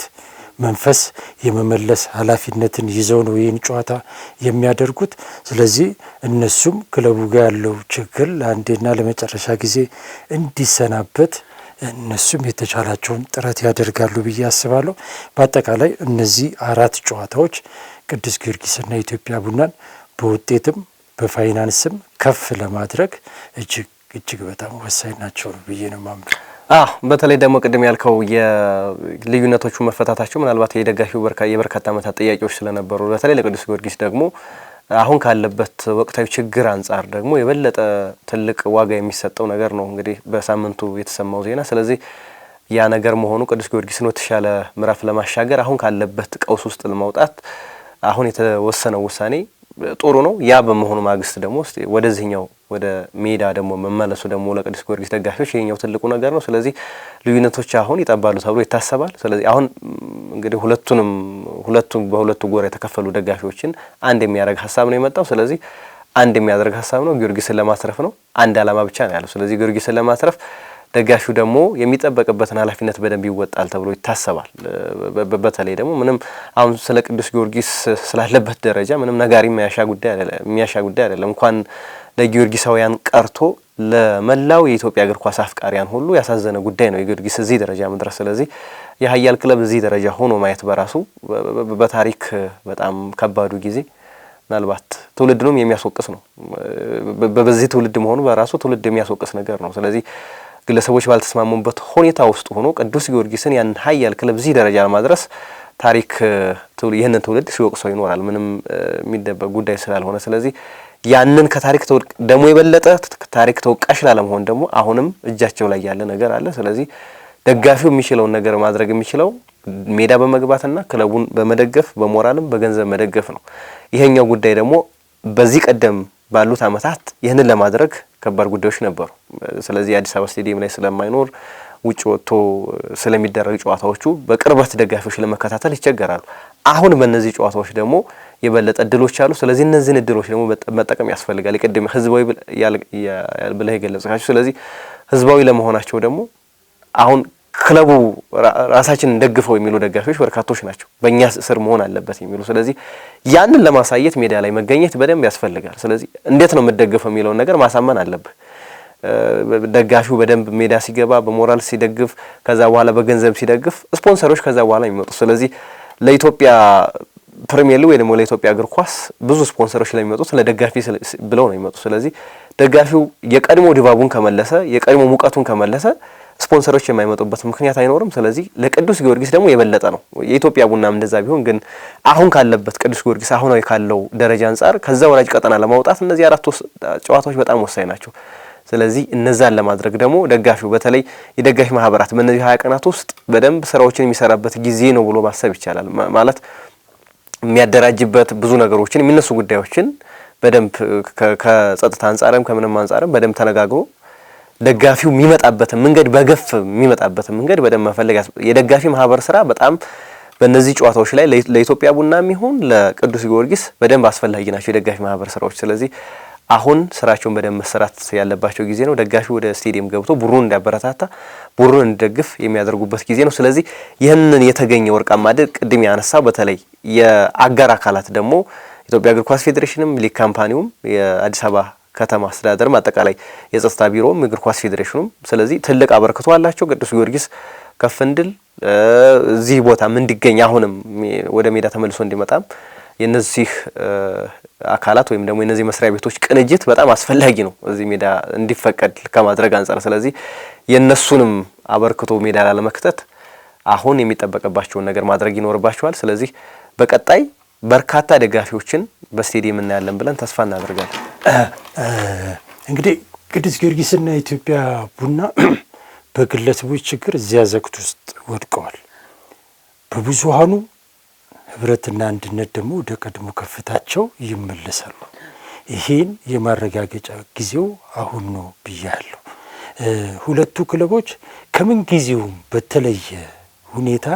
መንፈስ የመመለስ ኃላፊነትን ይዘው ነው ይህን ጨዋታ የሚያደርጉት። ስለዚህ እነሱም ክለቡ ጋር ያለው ችግር ለአንዴና ለመጨረሻ ጊዜ እንዲሰናበት እነሱም የተቻላቸውን ጥረት ያደርጋሉ ብዬ አስባለሁ። በአጠቃላይ እነዚህ 4 ጨዋታዎች ቅዱስ ጊዮርጊስና ኢትዮጵያ ቡናን በውጤትም በፋይናንስም ከፍ ለማድረግ እጅግ በጣም ወሳኝ ናቸው ብዬ ነው የማምነው። በተለይ ደግሞ ቅድም ያልከው የልዩነቶቹ መፈታታቸው ምናልባት የደጋፊው የበርካታ ዓመታት ጥያቄዎች ስለነበሩ በተለይ ለቅዱስ ጊዮርጊስ ደግሞ አሁን ካለበት ወቅታዊ ችግር አንጻር ደግሞ የበለጠ ትልቅ ዋጋ የሚሰጠው ነገር ነው እንግዲህ በሳምንቱ የተሰማው ዜና። ስለዚህ ያ ነገር መሆኑ ቅዱስ ጊዮርጊስን ወተሻለ ምዕራፍ ለማሻገር አሁን ካለበት ቀውስ ውስጥ ለማውጣት አሁን የተወሰነው ውሳኔ ጥሩ ነው። ያ በመሆኑ ማግስት ደግሞ ወደዚህኛው ወደ ሜዳ ደግሞ መመለሱ ደግሞ ለቅዱስ ጊዮርጊስ ደጋፊዎች ይሄኛው ትልቁ ነገር ነው። ስለዚህ ልዩነቶች አሁን ይጠባሉ ተብሎ ይታሰባል። ስለዚህ አሁን እንግዲህ በሁለቱ ጎራ የተከፈሉ ደጋፊዎችን አንድ የሚያደርግ ሀሳብ ነው የመጣው። ስለዚህ አንድ የሚያደርግ ሀሳብ ነው፣ ጊዮርጊስን ለማትረፍ ነው። አንድ ዓላማ ብቻ ነው ያለው። ስለዚህ ጊዮርጊስን ለማትረፍ ደጋፊው ደግሞ የሚጠበቅበትን ኃላፊነት በደንብ ይወጣል ተብሎ ይታሰባል። በተለይ ደግሞ ምንም አሁን ስለ ቅዱስ ጊዮርጊስ ስላለበት ደረጃ ምንም ነጋሪ የሚያሻ ጉዳይ አይደለም። እንኳን ለጊዮርጊሳውያን ቀርቶ ለመላው የኢትዮጵያ እግር ኳስ አፍቃሪያን ሁሉ ያሳዘነ ጉዳይ ነው የጊዮርጊስ እዚህ ደረጃ መድረስ። ስለዚህ የሀያል ክለብ እዚህ ደረጃ ሆኖ ማየት በራሱ በታሪክ በጣም ከባዱ ጊዜ ምናልባት ትውልድንም የሚያስወቅስ ነው። በዚህ ትውልድ መሆኑ በራሱ ትውልድ የሚያስወቅስ ነገር ነው። ስለዚህ ግለሰቦች ባልተስማሙበት ሁኔታ ውስጥ ሆኖ ቅዱስ ጊዮርጊስን ያን ሀያል ክለብ እዚህ ደረጃ ለማድረስ ታሪክ ይህንን ትውልድ ሲወቅሰው ይኖራል፣ ምንም የሚደበቅ ጉዳይ ስላልሆነ። ስለዚህ ያንን ከታሪክ ደግሞ የበለጠ ታሪክ ተወቃሽ ላለመሆን ደግሞ አሁንም እጃቸው ላይ ያለ ነገር አለ። ስለዚህ ደጋፊው የሚችለውን ነገር ማድረግ የሚችለው ሜዳ በመግባትና ክለቡን በመደገፍ በሞራልም በገንዘብ መደገፍ ነው። ይሄኛው ጉዳይ ደግሞ በዚህ ቀደም ባሉት አመታት ይህንን ለማድረግ ከባድ ጉዳዮች ነበሩ። ስለዚህ አዲስ አበባ ስቴዲየም ላይ ስለማይኖር ውጭ ወጥቶ ስለሚደረግ ጨዋታዎቹ በቅርበት ደጋፊዎች ለመከታተል ይቸገራሉ። አሁን በእነዚህ ጨዋታዎች ደግሞ የበለጠ እድሎች አሉ። ስለዚህ እነዚህን እድሎች ደግሞ መጠቀም ያስፈልጋል። የቀደም ህዝባዊ ብለህ የገለጽካቸው ስለዚህ ህዝባዊ ለመሆናቸው ደግሞ አሁን ክለቡ ራሳችንን ደግፈው የሚሉ ደጋፊዎች በርካቶች ናቸው። በእኛ ስር መሆን አለበት የሚሉ ስለዚህ ያንን ለማሳየት ሜዳ ላይ መገኘት በደንብ ያስፈልጋል። ስለዚህ እንዴት ነው የምትደግፈው የሚለውን ነገር ማሳመን አለብህ። ደጋፊው በደንብ ሜዳ ሲገባ በሞራል ሲደግፍ ከዛ በኋላ በገንዘብ ሲደግፍ ስፖንሰሮች ከዛ በኋላ የሚመጡ ስለዚህ ለኢትዮጵያ ፕሪሚየር ሊግ ወይ ደግሞ ለኢትዮጵያ እግር ኳስ ብዙ ስፖንሰሮች ለሚመጡት ለደጋፊ ብለው ነው የሚመጡ። ስለዚህ ደጋፊው የቀድሞ ድባቡን ከመለሰ የቀድሞ ሙቀቱን ከመለሰ ስፖንሰሮች የማይመጡበት ምክንያት አይኖርም። ስለዚህ ለቅዱስ ጊዮርጊስ ደግሞ የበለጠ ነው። የኢትዮጵያ ቡናም እንደዛ ቢሆን ግን አሁን ካለበት ቅዱስ ጊዮርጊስ አሁናዊ ካለው ደረጃ አንጻር ከዛ ወራጅ ቀጠና ለማውጣት እነዚህ አራት ጨዋታዎች በጣም ወሳኝ ናቸው። ስለዚህ እነዛን ለማድረግ ደግሞ ደጋፊው በተለይ የደጋፊ ማህበራት በእነዚህ 20 ቀናት ውስጥ በደንብ ስራዎችን የሚሰራበት ጊዜ ነው ብሎ ማሰብ ይቻላል። ማለት የሚያደራጅበት ብዙ ነገሮችን የሚነሱ ጉዳዮችን በደንብ ከጸጥታ አንጻርም ከምንም አንጻርም በደንብ ተነጋግሮ ደጋፊው የሚመጣበትን መንገድ በገፍ የሚመጣበትን መንገድ በደንብ መፈለግ የደጋፊ ማህበር ስራ በጣም በእነዚህ ጨዋታዎች ላይ ለኢትዮጵያ ቡናም ይሁን ለቅዱስ ጊዮርጊስ በደንብ አስፈላጊ ናቸው የደጋፊ ማህበር ስራዎች። ስለዚህ አሁን ስራቸውን በደንብ መሰራት ያለባቸው ጊዜ ነው። ደጋፊው ወደ ስቴዲየም ገብቶ ቡሩን እንዲያበረታታ ቡሩን እንዲደግፍ የሚያደርጉበት ጊዜ ነው። ስለዚህ ይህንን የተገኘ ወርቃማ ድል ቅድም ያነሳው በተለይ የአጋር አካላት ደግሞ ኢትዮጵያ እግር ኳስ ፌዴሬሽንም ሊግ ካምፓኒውም የአዲስ አበባ ከተማ አስተዳደርም አጠቃላይ የጸጥታ ቢሮም እግር ኳስ ፌዴሬሽኑም ስለዚህ ትልቅ አበርክቶ አላቸው። ቅዱስ ጊዮርጊስ ከፍ እንድል እዚህ ቦታም እንዲገኝ አሁንም ወደ ሜዳ ተመልሶ እንዲመጣም የነዚህ አካላት ወይም ደግሞ የነዚህ መስሪያ ቤቶች ቅንጅት በጣም አስፈላጊ ነው እዚህ ሜዳ እንዲፈቀድ ከማድረግ አንፃር። ስለዚህ የነሱንም አበርክቶ ሜዳ ላለመክተት አሁን የሚጠበቅባቸውን ነገር ማድረግ ይኖርባቸዋል። ስለዚህ በቀጣይ በርካታ ደጋፊዎችን በስቴዲየም እናያለን ብለን ተስፋ እናደርጋለን። እንግዲህ ቅዱስ ጊዮርጊስና ኢትዮጵያ ቡና በግለሰቦች ችግር እዚያ ዘግት ውስጥ ወድቀዋል። በብዙሃኑ ህብረትና አንድነት ደግሞ ወደ ቀድሞ ከፍታቸው ይመለሳሉ። ይሄን የማረጋገጫ ጊዜው አሁን ነው ብያለሁ። ሁለቱ ክለቦች ከምን ጊዜውም በተለየ ሁኔታ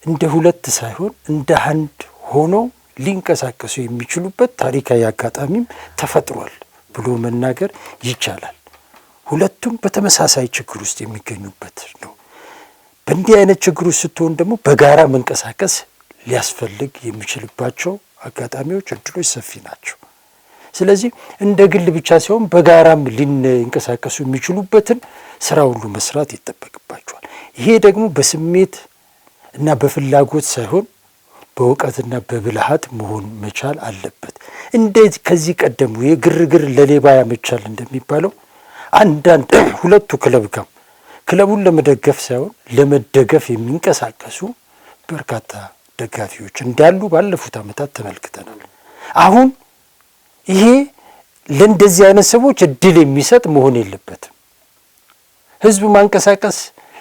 እንደ ሁለት ሳይሆን እንደ አንድ ሆነው ሊንቀሳቀሱ የሚችሉበት ታሪካዊ አጋጣሚም ተፈጥሯል ብሎ መናገር ይቻላል። ሁለቱም በተመሳሳይ ችግር ውስጥ የሚገኙበት ነው። በእንዲህ አይነት ችግር ውስጥ ስትሆን ደግሞ በጋራ መንቀሳቀስ ሊያስፈልግ የሚችልባቸው አጋጣሚዎች፣ እድሎች ሰፊ ናቸው። ስለዚህ እንደ ግል ብቻ ሳይሆን በጋራም ሊንቀሳቀሱ የሚችሉበትን ስራ ሁሉ መስራት ይጠበቅባቸዋል። ይሄ ደግሞ በስሜት እና በፍላጎት ሳይሆን በእውቀትና በብልሃት መሆን መቻል አለበት። እንዴት ከዚህ ቀደሙ የግርግር ለሌባ ያመቻል እንደሚባለው አንዳንድ ሁለቱ ክለብ ጋር ክለቡን ለመደገፍ ሳይሆን ለመደገፍ የሚንቀሳቀሱ በርካታ ደጋፊዎች እንዳሉ ባለፉት ዓመታት ተመልክተናል። አሁን ይሄ ለእንደዚህ አይነት ሰዎች እድል የሚሰጥ መሆን የለበትም። ህዝብ ማንቀሳቀስ፣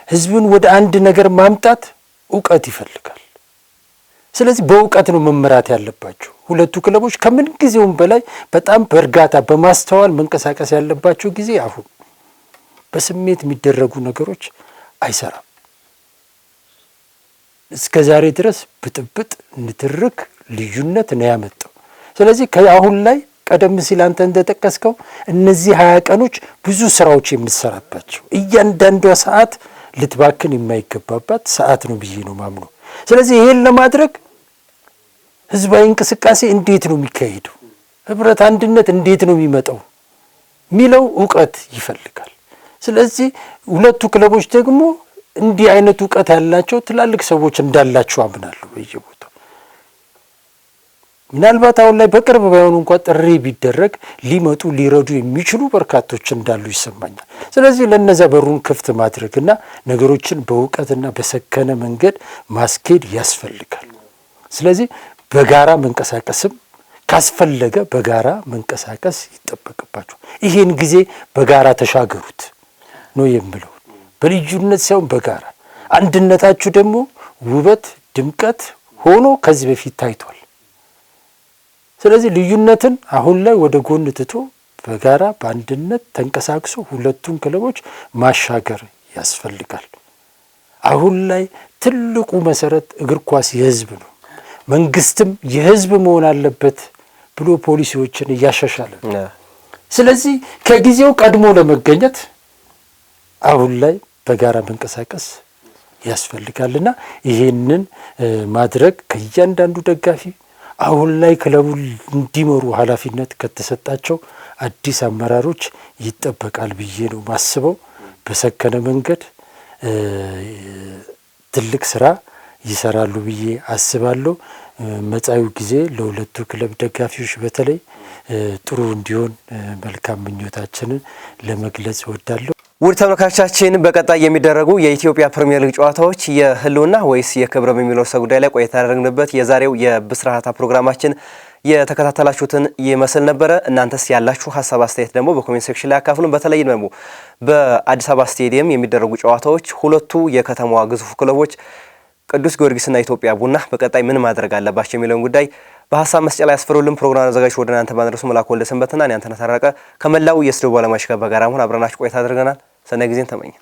ህዝብን ወደ አንድ ነገር ማምጣት እውቀት ይፈልጋል። ስለዚህ በእውቀት ነው መመራት ያለባቸው። ሁለቱ ክለቦች ከምን ጊዜውም በላይ በጣም በእርጋታ በማስተዋል መንቀሳቀስ ያለባቸው ጊዜ አሁን። በስሜት የሚደረጉ ነገሮች አይሰራም። እስከ ዛሬ ድረስ ብጥብጥ፣ ንትርክ፣ ልዩነት ነው ያመጣው። ስለዚህ ከአሁን ላይ ቀደም ሲል አንተ እንደጠቀስከው እነዚህ 20 ቀኖች ብዙ ስራዎች የምትሰራባቸው እያንዳንዷ ሰዓት ልትባክን የማይገባባት ሰዓት ነው ብዬ ነው ማምነው። ስለዚህ ይሄን ለማድረግ ህዝባዊ እንቅስቃሴ እንዴት ነው የሚካሄደው፣ ህብረት አንድነት እንዴት ነው የሚመጣው ሚለው እውቀት ይፈልጋል። ስለዚህ ሁለቱ ክለቦች ደግሞ እንዲህ አይነት እውቀት ያላቸው ትላልቅ ሰዎች እንዳላቸው አምናለሁ በየቦታው። ምናልባት አሁን ላይ በቅርብ ባይሆኑ እንኳን ጥሪ ቢደረግ ሊመጡ ሊረዱ የሚችሉ በርካቶች እንዳሉ ይሰማኛል። ስለዚህ ለነዛ በሩን ክፍት ማድረግና ነገሮችን በእውቀትና በሰከነ መንገድ ማስኬድ ያስፈልጋል። ስለዚህ በጋራ መንቀሳቀስም ካስፈለገ በጋራ መንቀሳቀስ ይጠበቅባቸው። ይሄን ጊዜ በጋራ ተሻገሩት ነው የምለው። በልዩነት ሳይሆን በጋራ አንድነታችሁ ደግሞ ውበት ድምቀት ሆኖ ከዚህ በፊት ታይቷል። ስለዚህ ልዩነትን አሁን ላይ ወደ ጎን ትቶ በጋራ በአንድነት ተንቀሳቅሶ ሁለቱን ክለቦች ማሻገር ያስፈልጋል። አሁን ላይ ትልቁ መሰረት እግር ኳስ የህዝብ ነው። መንግስትም የህዝብ መሆን አለበት ብሎ ፖሊሲዎችን እያሻሻለ ነው። ስለዚህ ከጊዜው ቀድሞ ለመገኘት አሁን ላይ በጋራ መንቀሳቀስ ያስፈልጋልና ይሄንን ማድረግ ከእያንዳንዱ ደጋፊ አሁን ላይ ክለቡን እንዲመሩ ኃላፊነት ከተሰጣቸው አዲስ አመራሮች ይጠበቃል ብዬ ነው ማስበው። በሰከነ መንገድ ትልቅ ስራ ይሰራሉ ብዬ አስባለሁ። መጻዩ ጊዜ ለሁለቱ ክለብ ደጋፊዎች በተለይ ጥሩ እንዲሆን መልካም ምኞታችንን ለመግለጽ እወዳለሁ። ውድ ተመልካቾቻችን በቀጣይ የሚደረጉ የኢትዮጵያ ፕሪሚየር ሊግ ጨዋታዎች የህልውና ወይስ የክብር በሚለው ርዕሰ ጉዳይ ላይ ቆይታ ያደረግንበት የዛሬው የብስራታ ፕሮግራማችን የተከታተላችሁትን ይመስል ነበረ። እናንተስ ያላችሁ ሀሳብ አስተያየት ደግሞ በኮሜንት ሴክሽን ላይ አካፍሉን። በተለይ ደግሞ በአዲስ አበባ ስቴዲየም የሚደረጉ ጨዋታዎች ሁለቱ የከተማዋ ግዙፍ ክለቦች ቅዱስ ጊዮርጊስና ኢትዮጵያ ቡና በቀጣይ ምን ማድረግ አለባቸው የሚለውን ጉዳይ በሀሳብ መስጫ ላይ ያስፈሩልን። ፕሮግራም አዘጋጅ ወደ እናንተ ማድረሱ መላኩ ወልደ ሰንበትና እኔ አንተነህ ታረቀ ከመላው የስቱዲዮ ባለሙያዎች ጋር በጋራ ሆነን አብረናችሁ ቆይታ አድርገናል። ሰናይ ጊዜን ተመኘን።